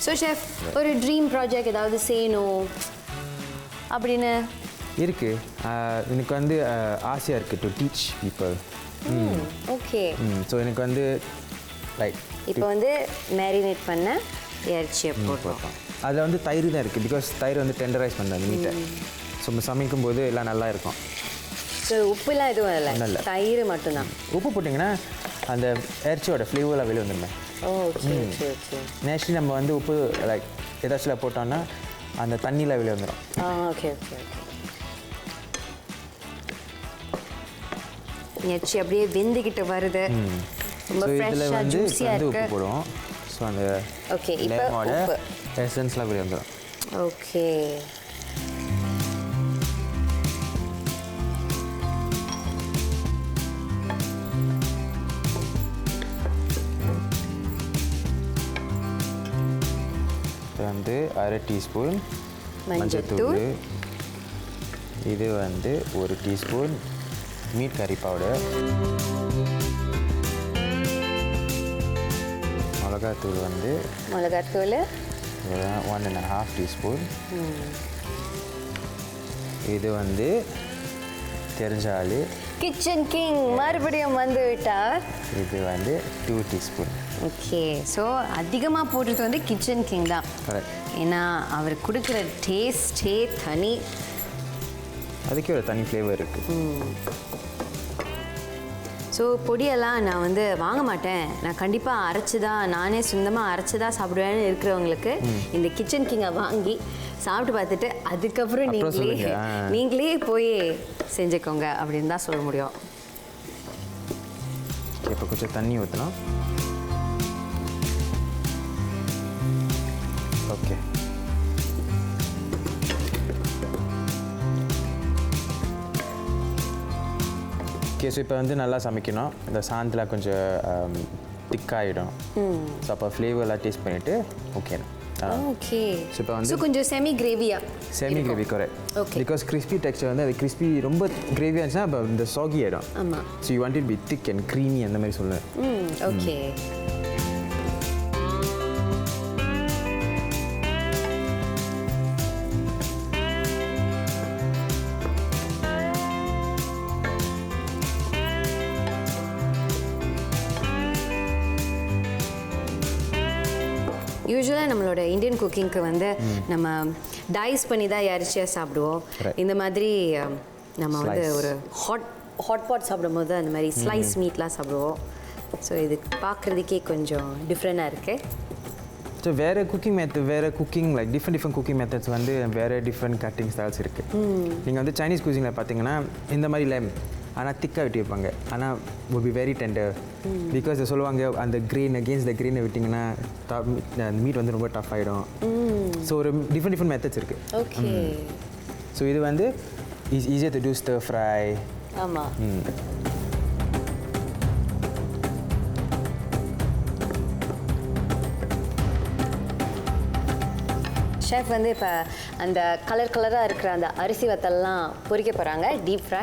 ஸோ ஷெஃப், ஒரு ட்ரீம் ப்ராஜெக்ட் ஏதாவது செய்யணும் அப்படின்னு இருக்குது. எனக்கு வந்து ஆசையாக இருக்குது to teach people. Okay. So எனக்கு வந்து லைக் இப்போ வந்து மேரினேட் பண்ண இறைச்சியை போடுறோம். அதில் வந்து தயிர் தான் இருக்குது. பிகாஸ் தயிர் வந்து டெண்டரைஸ் பண்ணுறது அந்த மீட்டை. ஸோ சமைக்கும் போது எல்லாம் நல்லா இருக்கும். ஸோ உப்புலாம் எதுவும் இல்லை, தயிர் மட்டும்தான். உப்பு போட்டிங்கன்னா அந்த இறைச்சியோட ஃப்ளேவரில் வெளியே வந்துடுமே. Okay okay okay. நேச்சுரலி நம்ம வந்து உப்பு லைக் ஏதாச்சும் போட்டோம்னா அந்த தண்ணியில் வெளியே வந்துடும். Okay okay okay. இறைச்சி அப்படியே வெந்துக்கிட்டு வருது. ரொம்ப ஃப்ரெஷ்ஷாக ஜூஸியாக இருக்கு. உப்பு போடுவோம். ஸோ அந்த ஓகே, இப்போ உப்பு எசன்ஸ்லாம் வெளியே வந்துடும். ஓகே. வந்து 1/2 டீஸ்பூன் மஞ்சள்தூள். இது வந்து 1 டீஸ்பூன் மீட் கறி பவுடர். மிளகாத்தூள் வந்து 1.5 டீஸ்பூன். இது வந்து தெரிஞ்சாலே கிச்சன் கிங் மறுபடியும் வந்து விட்டார். இது வந்து 2 டீஸ்பூன். ஓகே, ஸோ அதிகமாக போடுறது வந்து கிச்சன் கிங் தான். கரெக்ட். ஏன்னா அவர் கொடுக்குற டேஸ்டே தனி. அதுக்கே ஒரு தனி ஃப்ளேவர் இருக்குது. ஸோ பொடியெல்லாம் நான் வந்து வாங்க மாட்டேன், நான் கண்டிப்பாக நானே சொந்தமாக அரைச்சி தான் சாப்பிடுவேன்னு இருக்கிறவங்களுக்கு இந்த கிச்சன் கிங்கை வாங்கி சாப்பிட்டு பார்த்துட்டு அதுக்கப்புறம் நீங்களே போய் செஞ்சுக்கோங்க அப்படின்னு தான் சொல்ல முடியும். இப்போ கொஞ்சம் தண்ணி ஊற்றலாம். ஓகே. ஓகே, ஸோ இப்போ வந்து நல்லா சமைக்கணும். இந்த சாந்தில் கொஞ்சம் திக்காகிடும். ஸோ அப்போ ஃப்ளேவர்லாம் டேஸ்ட் பண்ணிவிட்டு ஓகே. ஓகே, ஸோ இப்போ வந்து கொஞ்சம் semi gravy correct. Because crispy texture வந்து அது கிறிஸ்பி ரொம்ப கிரேவியாக இருந்துச்சுன்னா அப்போ இந்த சாகி ஆகிடும். ஆமாம். So you want it be thick and creamy அந்த மாதிரி சொல்லுவேன். ஓகே. யூஸ்வலாக நம்மளோட இந்தியன் குக்கிங்க்கு வந்து நம்ம டைஸ் பண்ணி தான் இறைச்சியாக சாப்பிடுவோம். இந்த மாதிரி நம்ம வந்து ஒரு ஹாட் பாட் சாப்பிடும்போது அந்த மாதிரி ஸ்லைஸ் மீட்லாம் சாப்பிடுவோம். ஸோ இது பார்க்குறதுக்கே கொஞ்சம் டிஃப்ரெண்ட்டாக இருக்குது. ஸோ வேறு cooking like different cooking methods வந்து வேறு டிஃப்ரெண்ட் கட்டிங் ஸ்டைல்ஸ் இருக்குது. நீங்கள் வந்து சைனீஸ் குக்கிங்கில் பார்த்தீங்கன்னா இந்த மாதிரி லைம் ஆனால் திக்காக வெட்டி வைப்பாங்க. ஆனால் will be very tender because சொல்லுவாங்க அந்த கிரெயின் அகேன்ஸ்ட் த கிரெயினை விட்டிங்கன்னா மீட் வந்து ரொம்ப டஃப் ஆகிடும். ஸோ ஒரு டிஃப்ரெண்ட் மெத்தட்ஸ் இருக்குது. ஓகே. ஸோ இது வந்து is easier to do stir fry. ஆமாம். ஷெஃப் வந்து இப்போ அந்த கலராக இருக்கிற அந்த அரிசி வத்தல்லாம் பொரிக்க போகிறாங்க, டீப் ஃப்ரை.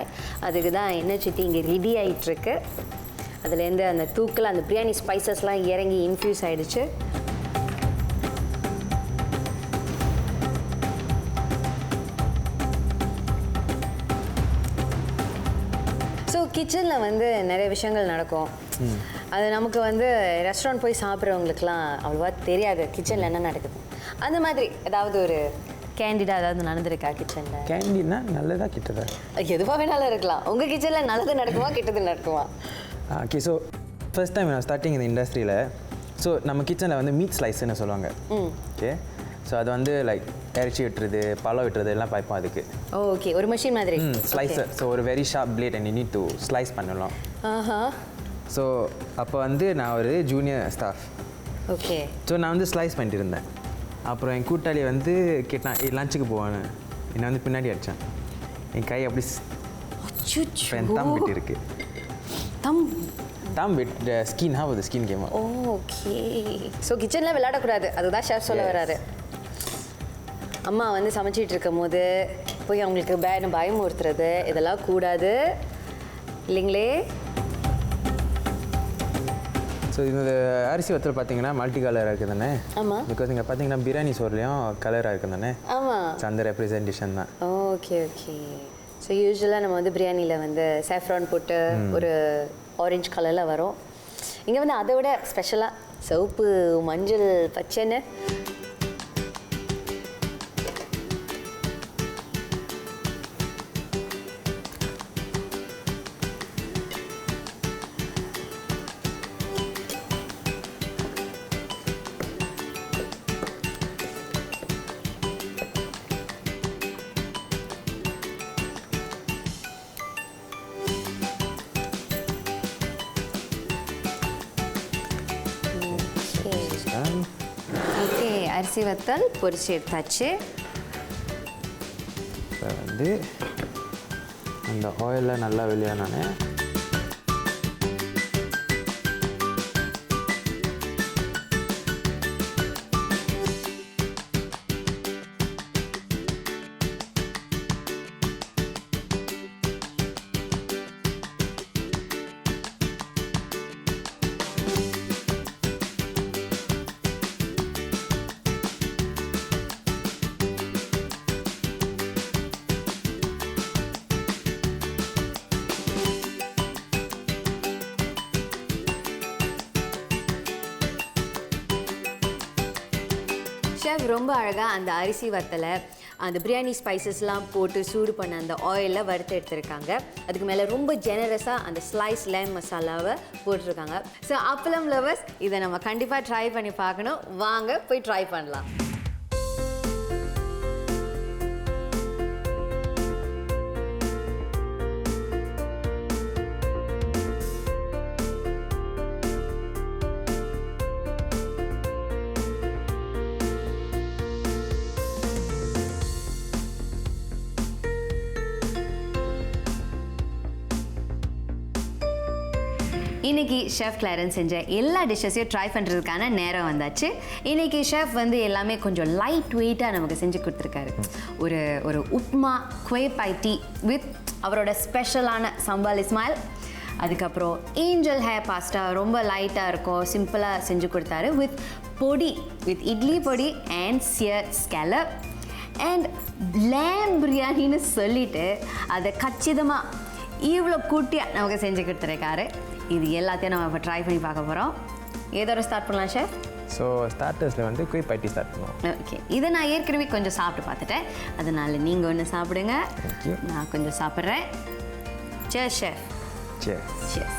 அதுக்கு தான் எண்ணெய் சட்டி இங்கே ரெடி ஆகிட்டுருக்கு. அதுலேருந்து அந்த தூக்கில் அந்த பிரியாணி ஸ்பைசஸ்லாம் இறங்கி இன்ஃப்யூஸ் ஆகிடுச்சு. ஸோ கிச்சனில் வந்து நிறைய விஷயங்கள் நடக்கும். அது நமக்கு வந்து ரெஸ்டாரண்ட் போய் சாப்பிட்றவங்களுக்குலாம் அவ்வளோவா தெரியாது கிச்சனில் என்ன நடக்குது. அந்த மாதிரி ஏதாவது ஒரு கேண்டிடா ஏதாவது நடந்திருக்கா கிச்சனில்? கேண்டினா நல்லதா கிட்டதா எதுவாக வேணாலும் இருக்கலாம். உங்கள் கிச்சனில் நல்லது நடக்குமா கெட்டது நடக்குமா? ஓகே, ஸோ ஃபர்ஸ்ட் டைம் நான் ஸ்டார்டிங் இந்த இண்டஸ்ட்ரியில். ஸோ நம்ம கிச்சனில் வந்து மீட் ஸ்லைஸ்ன்னு சொல்லுவாங்க. ஓகே, ஸோ அது வந்து லைக் இறைச்சி வெட்டுறது, பழம் வெட்டுறது எல்லாம் பார்ப்போம் அதுக்கு. ஓகே, ஒரு மிஷின் மாதிரி ஸ்லைஸர். ஸோ ஒரு very sharp blade and you need to slice பண்ணலாம். ஸோ அப்போ வந்து நான் ஒரு ஜூனியர் ஸ்டாஃப். ஓகே. ஸோ நான் வந்து ஸ்லைஸ் பண்ணிட்டு இருந்தேன். அப்புறம் என் கூட்டாளி வந்து கேட்டான் லஞ்சுக்கு போவான்னு, என்னை வந்து பின்னாடி அடித்தான். என் கை அப்படி தம் விட்டு இருக்கு. தம் விட் skin have the skin game. Okay. So கிச்சனில் விளையாடக்கூடாது, அதுதான் ஷெஃப் சொல்ல வராரு. அம்மா வந்து சமைச்சிட்டு இருக்கும் போது போய் அவங்களுக்கு பயம் ஒருத்துறது இதெல்லாம் கூடாது இல்லைங்களே. ஸோ இந்த அரிசி வத்தல் பார்த்தீங்கன்னா மல்டி கலராக இருக்குது தானே? ஆமாம். பிகாஸ் இங்கே பார்த்தீங்கன்னா பிரியாணி சோர்லேயும் கலராக இருக்குது தானே? ஆமாம். ஸோ அந்த ரெப்ரசன்டேஷன் தான். Okay okay. ஸோ யூஸ்வலாக நம்ம வந்து பிரியாணியில் வந்து சாஃப்ரான் போட்டு ஒரு ஆரஞ்சு கலரில் வரும். இங்கே வந்து அதை விட ஸ்பெஷலாக சிவப்பு மஞ்சள் பச்சைன்னு அரிசி வத்தல் பொரிச்சு எடுத்தாச்சு. வந்து அந்த ஆயிலில் நல்லா வெளியானே ஷெஃப் ரொம்ப அழகாக அந்த அரிசி வத்தலை அந்த பிரியாணி ஸ்பைசஸ்லாம் போட்டு சூடு பண்ண அந்த ஆயிலில் வறுத்து எடுத்துருக்காங்க. அதுக்கு மேலே ரொம்ப ஜெனரஸாக அந்த ஸ்லைஸ் லேம் மசாலாவை போட்டிருக்காங்க. ஸோ அப்பளம் லவர்ஸ் இதை நம்ம கண்டிப்பாக ட்ரை பண்ணி பார்க்கணும். வாங்க போய் ட்ரை பண்ணலாம். இன்றைக்கி ஷெஃப் கிளாரன்ஸ் செஞ்ச எல்லா டிஷ்ஷஸையும் ட்ரை பண்ணுறதுக்கான நேரம் வந்தாச்சு. இன்றைக்கி ஷெஃப் வந்து எல்லாமே கொஞ்சம் லைட் வெயிட்டாக நமக்கு செஞ்சு கொடுத்துருக்காரு. ஒரு உப்மா குவே பைட்டி வித் அவரோட ஸ்பெஷலான சம்பால் இஸ்மாயில், அதுக்கப்புறம் ஏஞ்சல் ஹேர் பாஸ்தா ரொம்ப லைட்டாக இருக்கும், சிம்பிளாக செஞ்சு கொடுத்தாரு வித் பொடி, with idli podi and seared scallop and lamb பிரியாணின்னு சொல்லிவிட்டு அதை கச்சிதமாக இவ்வளோ கூட்டியாக நமக்கு செஞ்சு கொடுத்துருக்காரு. இது எல்லாத்தையும் நம்ம இப்போ ட்ரை பண்ணி பார்க்க போகிறோம். ஏதோட ஸ்டார்ட் பண்ணலாம் ஷெஃப்? ஸோ ஸ்டார்டர்ஸில் வந்து குயிக் பைட்டி ஸ்டார்ட் பண்ணுவோம். ஓகே. இதை நான் ஏற்கனவே கொஞ்சம் சாப்பிட்டு பார்த்துட்டேன், அதனால் நீங்கள் ஒன்று சாப்பிடுங்க, நான் கொஞ்சம் சாப்பிட்றேன். Cheers chef. Cheers. Cheers.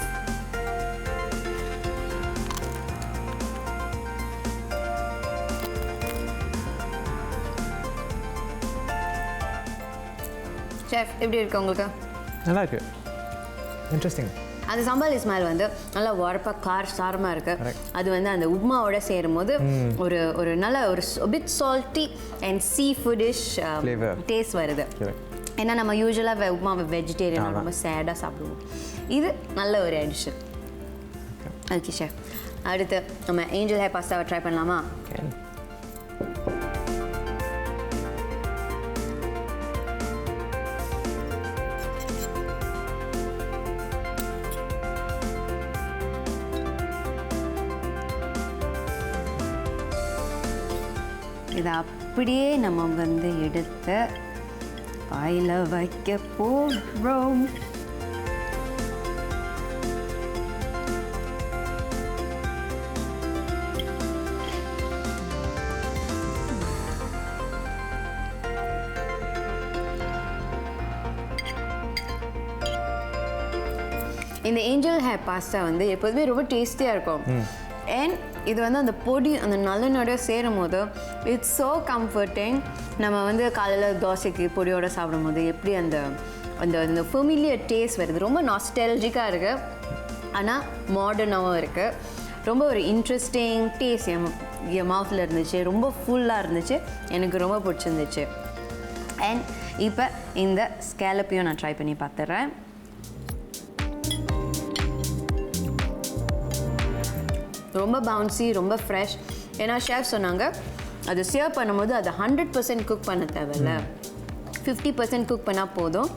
Chef எப்படி இருக்கு உங்களுக்கு? நல்லா இருக்கு, இன்ட்ரெஸ்டிங். அந்த சம்பால் இஸ்மாயில் வந்து நல்லா உரப்பாக காரமாக இருக்குது. அது வந்து அந்த உப்மாவோட சேரும் போது ஒரு நல்ல ஒரு bit salty and seafoodish taste வருது. ஏன்னா நம்ம யூஸ்வலாக உப்மாவை வெஜிடேரியனாக ரொம்ப சேடாக சாப்பிடுவோம். இது நல்ல ஒரு அடிஷன். ஓகே ஷெஃப், அடுத்து நம்ம ஏஞ்சல் ஹேர் பாஸ்தாவை ட்ரை பண்ணலாமா? இதை அப்படியே நம்ம வந்து எடுத்து வாயில் வைக்க போகிறோம். இந்த ஏஞ்சல் ஹேர் பாஸ்தா வந்து எப்போதுமே ரொம்ப டேஸ்டியாக இருக்கும். அண்ட் இது வந்து அந்த பொடி அந்த நல்லெண்ணோட சேரும் போது இட்ஸ் ஸோ கம்ஃபர்டிங். நம்ம வந்து காலையில் தோசைக்கு பொடியோடு சாப்பிடும் போது எப்படி அந்த அந்த அந்த ஃபெமிலியர் டேஸ்ட் வருது, ரொம்ப நாஸ்டால்ஜிக்காக இருக்குது. ஆனால் மாடர்னாகவும் இருக்குது. ரொம்ப ஒரு இன்ட்ரெஸ்டிங் டேஸ்ட் என் மவுத்தில் இருந்துச்சு. ரொம்ப ஃபுல்லாக இருந்துச்சு. எனக்கு ரொம்ப பிடிச்சிருந்துச்சு. அண்ட் இப்போ இந்த ஸ்கேலப்பையும் நான் ட்ரை பண்ணி பார்த்துட்றேன். ரொம்ப பவுன்சி, ரொம்ப ஃப்ரெஷ். ஏன்னா ஷெஃப் சொன்னாங்க அது சர்வ் பண்ணும்போது அது 100% குக் பண்ண தேவையில்ல, 50% குக் பண்ணால் போதும்.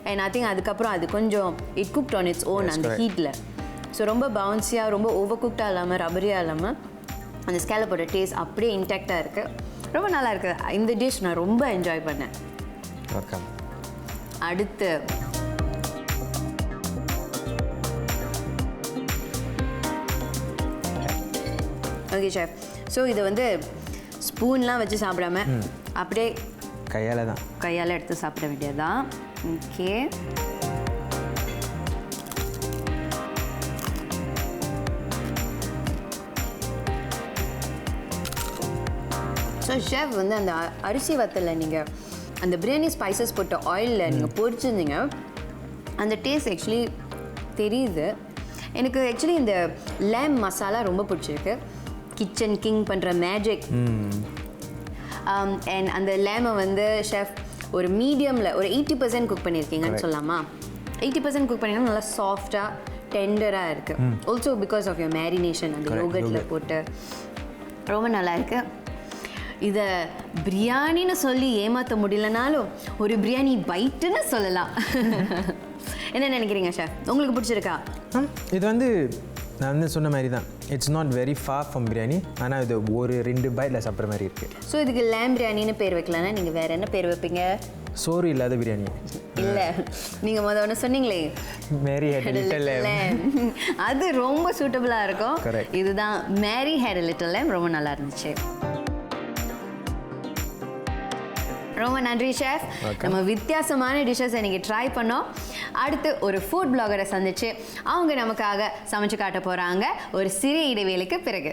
அண்ட் ஐ திங்க் அதுக்கப்புறம் அது கொஞ்சம் it cooked on its own அந்த ஹீட்டில். ஸோ ரொம்ப பவுன்சியாக, ரொம்ப ஓவர் குக்டாக இல்லாமல், ரப்பரியாக இல்லாமல் அந்த ஸ்கேலப்போட டேஸ்ட் அப்படியே இன்டாக்டாக இருக்குது. ரொம்ப நல்லா இருக்குது. இந்த டிஷ் நான் ரொம்ப என்ஜாய் பண்ணேன். அடுத்து ஓகே ஷெஃப். ஸோ இதை வந்து ஸ்பூன்லாம் வச்சு சாப்பிடாம அப்படியே கையால் எடுத்து சாப்பிட வேண்டியதுதான். ஓகே, ஸோ ஷெஃப் வந்து அந்த அரிசி வத்தலில் நீங்கள் அந்த பிரியாணி ஸ்பைசஸ் போட்ட ஆயிலில் நீங்கள் பொரிச்சிருந்தீங்க. அந்த டேஸ்ட் ஆக்சுவலி தெரியுது எனக்கு. ஆக்சுவலி இந்த லேம் மசாலா ரொம்ப பிடிச்சிருக்கு. கிச்சன் கிங் பண்ணுற மேஜிக். அண்ட் அந்த லேமை வந்து ஷெஃப் ஒரு மீடியமில் ஒரு 80% குக் பண்ணியிருக்கீங்கன்னு சொல்லலாமா? 80% குக் பண்ணிங்கன்னா நல்லா சாஃப்டாக டெண்டராக இருக்குது. Also because of your marination அந்த யோகர்ட்டில் போட்டு ரொம்ப நல்லா இருக்குது. இதை பிரியாணின்னு சொல்லி ஏமாற்ற முடியலனாலும் ஒரு பிரியாணி பைட்டுன்னு சொல்லலாம். என்ன நினைக்கிறீங்க ஷெஃப்? உங்களுக்கு பிடிச்சிருக்கா? இது வந்து நான் வந்து சொன்ன மாதிரி தான், it's not very far from biryani. ஆனால் இது ஒரு 2 பைட்டில் சாப்பிட்ற மாதிரி இருக்குது. ஸோ இதுக்கு லேம் பிரியாணின்னு பேர் வைக்கலன்னா நீங்கள் வேறு என்ன பேர் வைப்பீங்க? சோறு இல்லாத பிரியாணி. இல்லை, நீங்கள் ஒன்று சொன்னீங்களே மேரி ஹேட் எ லிட்டில் லேம், அது ரொம்ப சூட்டபுளாக இருக்கும். இதுதான் மேரி ஹேட் எ லிட்டில் லேம். ரொம்ப நல்லா இருந்துச்சு. ரொம்ப நன்றி ஷெஃப். நம்ம வித்தியாசமான டிஷ்ஷஸ் இன்னைக்கு ட்ரை பண்ணோம். அடுத்து ஒரு ஃபுட் பிளாகரை சந்திச்சு அவங்க நமக்காக சமைச்சு காட்ட போகிறாங்க ஒரு சிறிய இடைவேளைக்கு பிறகு.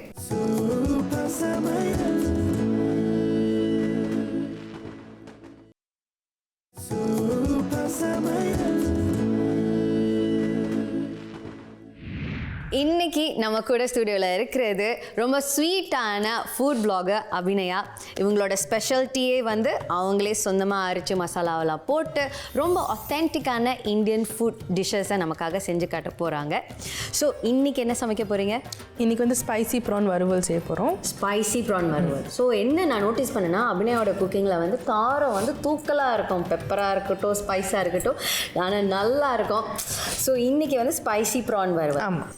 இன்னைக்கு நம்ம கூட ஸ்டுடியோவில் இருக்கிறது ரொம்ப ஸ்வீட்டான ஃபுட் பிளாகர் அபிநயா. இவங்களோட ஸ்பெஷாலிட்டியே வந்து அவங்களே சொந்தமாக அரைச்சி மசாலாவெல்லாம் போட்டு ரொம்ப ஆத்தென்டிக்கான இந்தியன் ஃபுட் டிஷ்ஷஸை நமக்காக செஞ்சு காட்ட போகிறாங்க. ஸோ இன்றைக்கி என்ன சமைக்க போகிறீங்க? இன்றைக்கி வந்து ஸ்பைசி ப்ரான் வறுவல் செய்ய போகிறோம். ஸ்பைசி ப்ரான் வறுவல். ஸோ என்ன நான் நோட்டீஸ் பண்ணேன்னா அபிநயாவோட குக்கிங்கில் வந்து காரம் வந்து தூக்கலாக இருக்கும். பெப்பராக இருக்கட்டும், ஸ்பைஸாக இருக்கட்டும், ஆனால் நல்லா இருக்கும். ஸோ இன்றைக்கி வந்து ஸ்பைசி ப்ரான் வறுவல். ஆமாம்.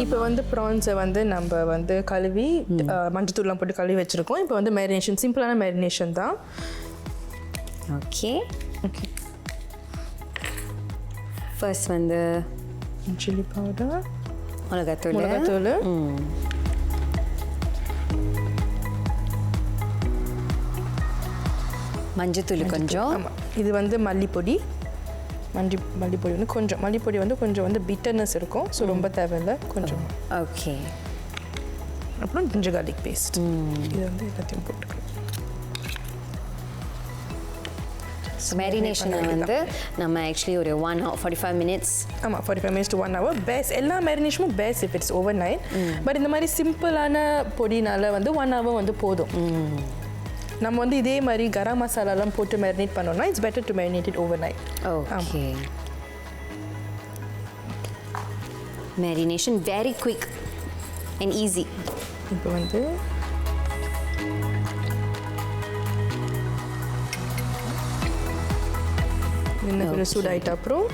இப்போ வந்து ப்ரான்ஸை வந்து நம்ம வந்து கழுவி மஞ்சத்தூள்லாம் போட்டு கழுவி வச்சுருக்கோம். இப்போ வந்து மேரினேஷன், சிம்பிளான மேரினேஷன் தான். Okay okay. ஃபர்ஸ்ட் வந்து சில்லி பவுடர், மிளகாத்தூள், மஞ்சத்தூள் கொஞ்சம். ஆமாம். இது வந்து மல்லிப்பொடி. மல்லிப்பொடி வந்து கொஞ்சம், மல்லிப்பொடி வந்து கொஞ்சம் வந்து பிட்டர்னஸ் இருக்கும். ஸோ ரொம்ப தேவையில்லை, கொஞ்சம். ஓகே. அப்புறம் ஜிஞ்சர் கார்லிக் பேஸ்ட். இது வந்து எல்லாத்தையும் போட்டுக்கலாம். மேரினேஷனை வந்து நம்ம ஆக்சுவலி ஒரு 1 hour 45 minutes. ஆமாம், 45 minutes to 1 hour பெஸ்ட். எல்லா மேரினேஷனும் best if it's overnight. But இந்த மாதிரி சிம்பிளான பொடினால வந்து 1 hour வந்து போதும். நம்ம வந்து இதே மாதிரி கரம் மசாலாலாம் போட்டு மேரினேட் பண்ணோம்னா it's better to marinate it overnight. Okay. Marination very quick and easy. இப்போ வந்து என்ன கொஞ்சம் சூடாயிட்ட அப்புறம்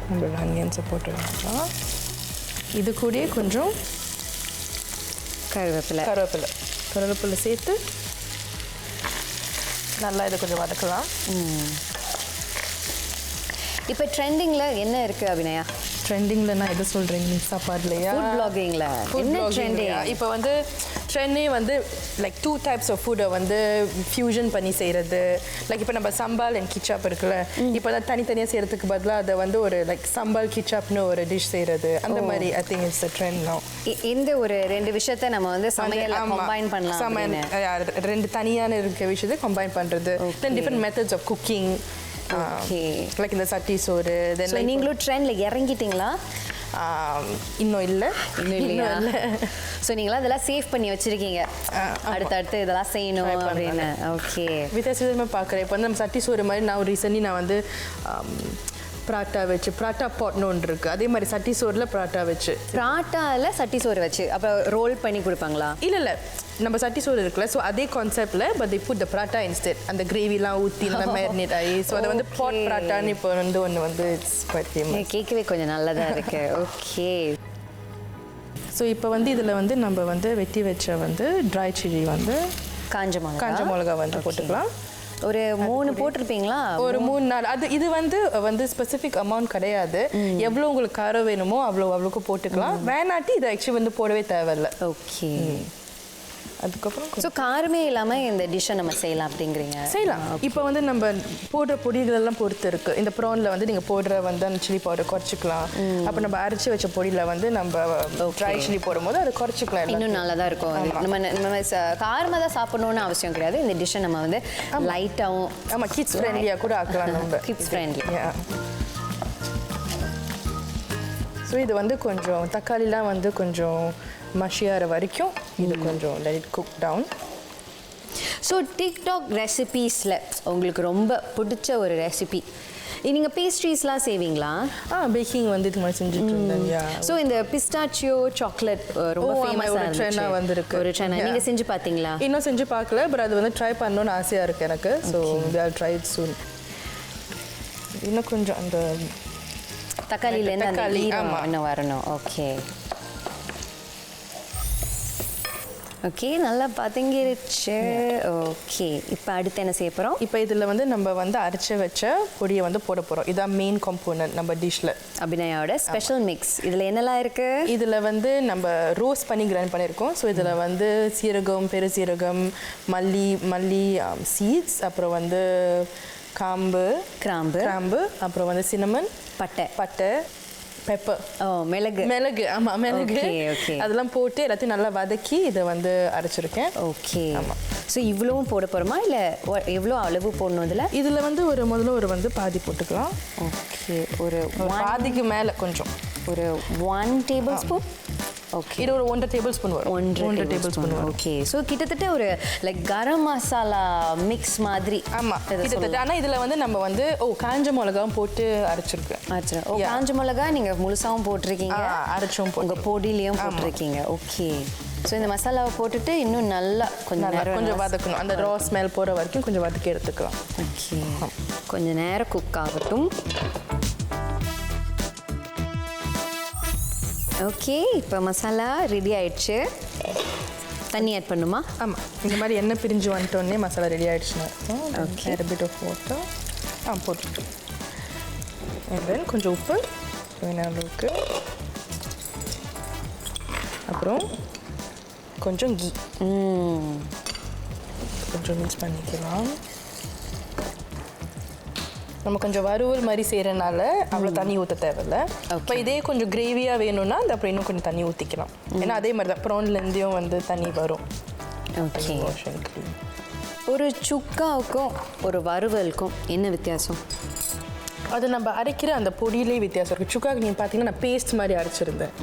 நம்மளோட ஆனியன்ஸை போட்டுக்கலாம். இது கூடயே கொஞ்சம் கருவேப்பிலை சேர்த்து நல்லா இதை கொஞ்சம் வதக்கலாம். இப்போ ட்ரெண்டிங்கில் என்ன இருக்குது அபிநயா? ட்ரெண்டிங்கில் நான் எது சொல்கிறீங்க? சாப்பாடுலையா? ஃபுட் பிளாகிங்கில் என்ன ட்ரெண்டிங்? இப்போ வந்து ட்ரெண்டே வந்து லைக் 2 types of food வந்து ஃபியூஷன் பண்ணி செய்கிறது. லைக் இப்போ நம்ம சம்பால் அண்ட் கிச்சாப் இருக்குல்ல, இப்போ தான் தனித்தனியாக செய்கிறதுக்கு பதிலாக அதை வந்து ஒரு லைக் சம்பால் கிச்சாப்னு ஒரு டிஷ் செய்கிறது. அந்த மாதிரி I think it's a trend now. இந்த ஒரு 2 விஷயத்தை நம்ம வந்து சமையல்ல கம்பைன் பண்ணலாம். சமையல் 2 தனியான இருக்க விஷயத்தை கம்பைன் பண்ணுறது. Then different methods of cooking. Like இந்த சட்டி சோறு. தென் நீங்களும் ட்ரெண்ட்ல இறங்கிட்டீங்களா? இன்னும் இல்லை. ஸோ நீங்களா இதெல்லாம் சேவ் பண்ணி வச்சிருக்கீங்க, அடுத்தடுத்து இதெல்லாம் செய்யணும் அப்படின்னு. ஓகே, வித்தியாசமாக பார்க்குறேன். இப்போ வந்து நம்ம சட்டி சோறு மாதிரி நான் ரீசென்ட்லி நான் வந்து பராட்டா வச்சு பராட்டா பாட்னு ஒன்று இருக்குது. அதே மாதிரி சட்டி சோறில் பராட்டா வச்சு பராட்டாவில் சட்டி சோறு வச்சு அப்புறம் ரோல் பண்ணி கொடுப்பாங்களா? இல்லை நம்ம சட்டி சோறு இருக்குல்ல, ஸோ அதே கான்செப்டில் but they put the parotta instead. அந்த கிரேவிலாம் ஊற்றி நல்லா மேரினேட் ஆகி, ஸோ அதை வந்து பாட் பராட்டான்னு இப்போ வந்து ஒன்று வந்து இட்ஸ் குவைட் ஃபேமஸ். கேட்கவே கொஞ்சம் நல்லதாக இருக்கு. ஓகே, ஸோ இப்போ வந்து இதில் வந்து நம்ம வந்து வெட்டி வச்ச வந்து ட்ரை சில்லி வந்து காஞ்ச மிளகா வந்து போட்டுக்கலாம். ஒரு 3 போட்டிருப்பீங்களா? ஒரு 3-4. அது இது வந்து ஸ்பெசிஃபிக் அமௌண்ட் கிடையாது. எவ்வளோ உங்களுக்கு காரம் வேணுமோ அவ்வளோக்கு போட்டுக்கலாம். வேணாட்டி இது ஆக்சுவலி வந்து போடவே தேவையில்லை. ஓகே, அதுக்கப்புறம் ஸோ காரமே இல்லாமல் இந்த டிஷ்ஷை நம்ம செய்யலாம் அப்படிங்கிறீங்க? செய்யலாம். இப்போ வந்து நம்ம போடுற பொடிகளெல்லாம் பொறுத்து இருக்குது. இந்த ப்ரானில் வந்து நீங்கள் போடுற வந்து அந்த சில்லி பவுடர் குறைச்சிக்கலாம். அப்போ நம்ம அரைச்சி வச்ச பொடியில் வந்து நம்ம ட்ரை சில்லி போடும்போது அதை குறைச்சிக்கலாம். இன்னும் நல்லா தான் இருக்கும். நம்ம காரமாக தான் சாப்பிடணும்னு அவசியம் கிடையாது. இந்த டிஷ்ஷை நம்ம வந்து லைட்டாகவும் ஆமாம் கிட்ஸ் ஃப்ரெண்ட்லியாக கூட ஆக்கலாம். நம்ம கிட்ஸ் ஃப்ரெண்ட்லி. ஸோ இது வந்து கொஞ்சம் தக்காளிலாம் வந்து கொஞ்சம் மஷியாகிற வரைக்கும் இது கொஞ்சம் let it cook down. So TikTok ரெசிபீஸில் உங்களுக்கு ரொம்ப பிடிச்ச ஒரு ரெசிபி, நீங்கள் பேஸ்ட்ரீஸ்லாம் செய்வீங்களா? பேக்கிங் வந்து இது மாதிரி செஞ்சுட்டு இருந்தேன். ஸோ இந்த பிஸ்டாச்சியோ சாக்லேட் ரொம்ப ஃபேமஸாக வந்துருக்கு. ஒரு ட்ரெண்ட் நீங்கள் செஞ்சு பார்த்தீங்களா? இன்னும் செஞ்சு பார்க்கல, பட் அது வந்து ட்ரை பண்ணணும்னு ஆசையாக இருக்குது எனக்கு. So I'll try it soon. இன்னும் கொஞ்சம் அந்த தக்காளியிலேருந்து அந்த ஈரம் இன்னும் வரணும். ஓகே ஓகே, நல்லா பதங்கிருச்சு. ஓகே, இப்போ அடுத்து என்ன செய்ய போகிறோம்? இப்போ இதில் வந்து நம்ம வந்து அரைச்சி வச்ச பொடியை வந்து போட போகிறோம். இதான் மெயின் காம்போனன்ட் நம்ம டிஷ்ஷில். அபிநயாவோட ஸ்பெஷல் மிக்ஸ். இதில் என்னெல்லாம் இருக்குது? இதில் வந்து நம்ம ரோஸ்ட் பண்ணி கிரைண்ட் பண்ணியிருக்கோம். ஸோ இதில் வந்து சீரகம், பெருசீரகம், மல்லி சீட்ஸ், அப்புறம் வந்து கிராம்பு, அப்புறம் வந்து சின்னமன், பட்டை, பெப்பர், மிளகு. ஆமாம், மிளகு. அதெல்லாம் போட்டு எல்லாத்தையும் நல்லா வதக்கி இதை வந்து அரைச்சிருக்கேன். ஓகே, ஆமாம். ஸோ இவ்வளவும் போட போகிறோமா, இல்லை எவ்வளோ அளவு போடணும்? இதில் வந்து முதல்ல ஒரு வந்து பாதி போட்டுக்கலாம். ஓகே, ஒரு பாதிக்கு மேலே கொஞ்சம் ஒரு 1 டேபிள் ஸ்பூன். ஓகே, இது ஒரு 1.5 டேபிள் ஸ்பூன் வரும். 1 டேபிள் ஸ்பூன். ஓகே, ஸோ கிட்டத்தட்ட ஒரு லைக் கரம் மசாலா மிக்ஸ் மாதிரி. ஆமாம், கிட்டத்தட்ட. ஆனால் இதில் வந்து நம்ம வந்து காஞ்ச மிளகாவும் போட்டு அரைச்சிருக்கேன். காஞ்ச மிளகா நீங்கள் முழுசாகவும் போட்டிருக்கீங்க, அரைச்சும் உங்கள் பொடியிலையும் போட்டிருக்கீங்க. ஓகே, ஸோ இந்த மசாலாவை போட்டுட்டு இன்னும் நல்லா கொஞ்சம் வதக்கணும். அந்த ரா ஸ்மெல் போகிற வரைக்கும் கொஞ்சம் வதக்கி எடுத்துக்கலாம். ஓகே, கொஞ்சம் நேரம் குக் ஆகட்டும். ஓகே, இப்போ மசாலா ரெடி ஆயிடுச்சு. தண்ணி ஆட் பண்ணுமா? ஆமாம், இந்த மாதிரி எண்ணெய் பிரிஞ்சு வந்துட்டோன்னே மசாலா ரெடி ஆகிடுச்சுன்னா. Okay, a bit of water போட்டு and then கொஞ்சம் உப்பு வேணும் அளவுக்கு, அப்புறம் கொஞ்சம் கீ கொஞ்சம் மிக்ஸ் பண்ணிக்கலாம். நம்ம கொஞ்சம் வறுவல் மாதிரி செய்கிறனால அவ்வளோ தண்ணி ஊற்ற தேவையில்லை. இப்போ இதே கொஞ்சம் கிரேவியாக வேணும்னா அந்த அப்புறம் இன்னும் கொஞ்சம் தண்ணி ஊற்றிக்கலாம். ஏன்னா அதே மாதிரி தான் ப்ரான்லேருந்தையும் வந்து தண்ணி வரும். ஓகே, ஒரு சுக்காவுக்கும் ஒரு வறுவலுக்கும் என்ன வித்தியாசம்? அது நம்ம அரைக்கிற அந்த பொடியிலே வித்தியாசம் இருக்குது. சுக்காக்கு நீங்கள் பார்த்தீங்கன்னா நான் பேஸ்ட் மாதிரி அரைச்சிருந்தேன்.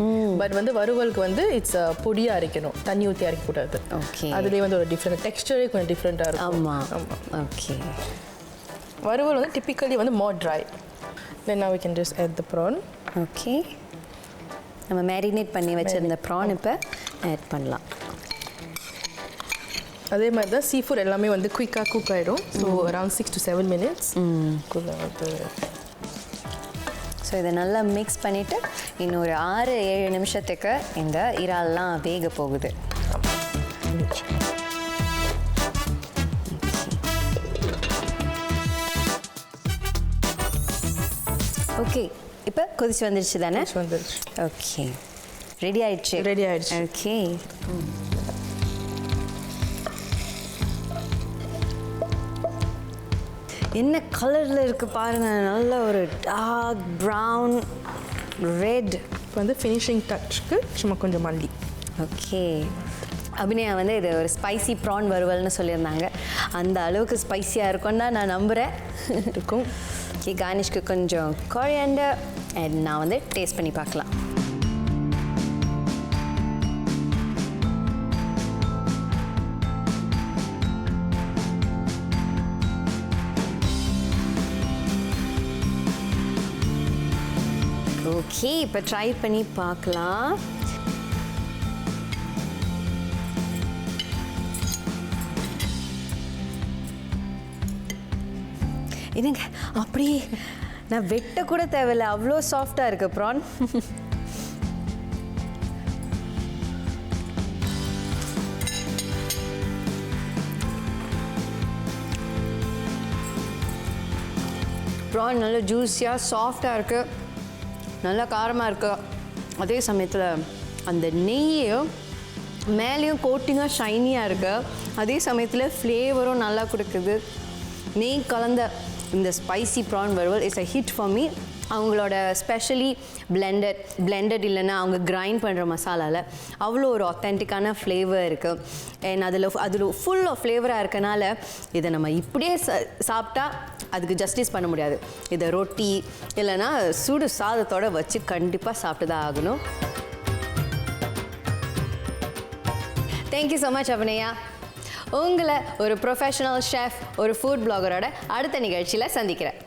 பட் வந்து வறுவலுக்கு வந்து இட்ஸ் பொடியாக அரைக்கணும், தண்ணி ஊற்றி அரைக்கக்கூடாது. ஓகே, அதுலேயே வந்து ஒரு டிஃப்ரெண்ட் டெக்ஸ்டரே கொஞ்சம் டிஃப்ரெண்ட்டாக இருக்கும். ஆமாம். ஓகே, வறுவல் வந்து டிப்பிக்கலி வந்து more dry. Then now we can just add the prawn. Okay, நம்ம மேரினேட் பண்ணி வச்சிருந்த ப்ரான் இப்போ ஆட் பண்ணலாம். அதே மாதிரி தான் சீ ஃபுட் எல்லாமே வந்து குயிக்காக குக் ஆகிடும். So around 6 to 7 minutes. So இதை நல்லா மிக்ஸ் பண்ணிவிட்டு இன்னொரு 6-7 நிமிஷத்துக்கு இந்த இறால்லாம் வேக போகுது. ஓகே, இப்போ கொதிச்சு வந்துருச்சு தானே? வந்துருச்சு. ஓகே, ரெடி ஆயிடுச்சு. ரெடி ஆயிடுச்சு. ஓகே, என்ன கலரில் இருக்குது பாருங்கள், நல்ல ஒரு டார்க் ப்ரௌன் ரெட். இப்போ வந்து ஃபினிஷிங் டச்சுக்கு சும்மா கொஞ்சம் மல்லி. ஓகே, அபிநயா வந்து இது ஒரு ஸ்பைசி ப்ரான் வறுவல்னு சொல்லியிருந்தாங்க. அந்த அளவுக்கு ஸ்பைசியாக இருக்கும்னு தான் நான் நம்புகிறேன். இருக்கும். ஓகே, கார்னிஷ்க்கு கொஞ்சம் கொரியாண்டர் அண்ட் நான் வந்து டேஸ்ட் பண்ணி பார்க்கலாம். ஓகே, இப்போ ட்ரை பண்ணி பார்க்கலாம். என்னங்க அப்படியே நான் வெட்ட கூட தேவையில்லை, அவ்வளோ சாஃப்டாக இருக்கு ப்ரான். ப்ரான் நல்லா ஜூஸியாக சாஃப்டாக இருக்குது, நல்லா காரமாக இருக்குது. அதே சமயத்தில் அந்த நெய்யும் மேலேயும் கோட்டிங்காக ஷைனியாக இருக்குது. அதே சமயத்தில் ஃப்ளேவரும் நல்லா கொடுக்குது. நெய் கலந்த இந்த ஸ்பைசி ப்ரான் வறுவல் is a hit for me. அவங்களோட ஸ்பெஷலி பிளெண்டட் இல்லைன்னா அவங்க கிரைண்ட் பண்ணுற மசாலாவில் அவ்வளோ ஒரு ஆத்தென்டிக்கான ஃப்ளேவர் இருக்குது. அண்ட் அதில் ஃபுல் ஆஃப் ஃப்ளேவராக இருக்கனால இதை நம்ம இப்படியே சாப்பிட்டா அதுக்கு ஜஸ்டிஸ் பண்ண முடியாது. இதை ரொட்டி இல்லைன்னா சுடு சாதத்தோடு வச்சு கண்டிப்பாக சாப்பிட்டு தான் ஆகணும். Thank you so much Abhinaya. உங்களை ஒரு ப்ரொஃபஷனல் ஷெஃப், ஒரு ஃபுட் பிளாகரோட அடுத்த நிகழ்ச்சியில் சந்திக்கிறேன்.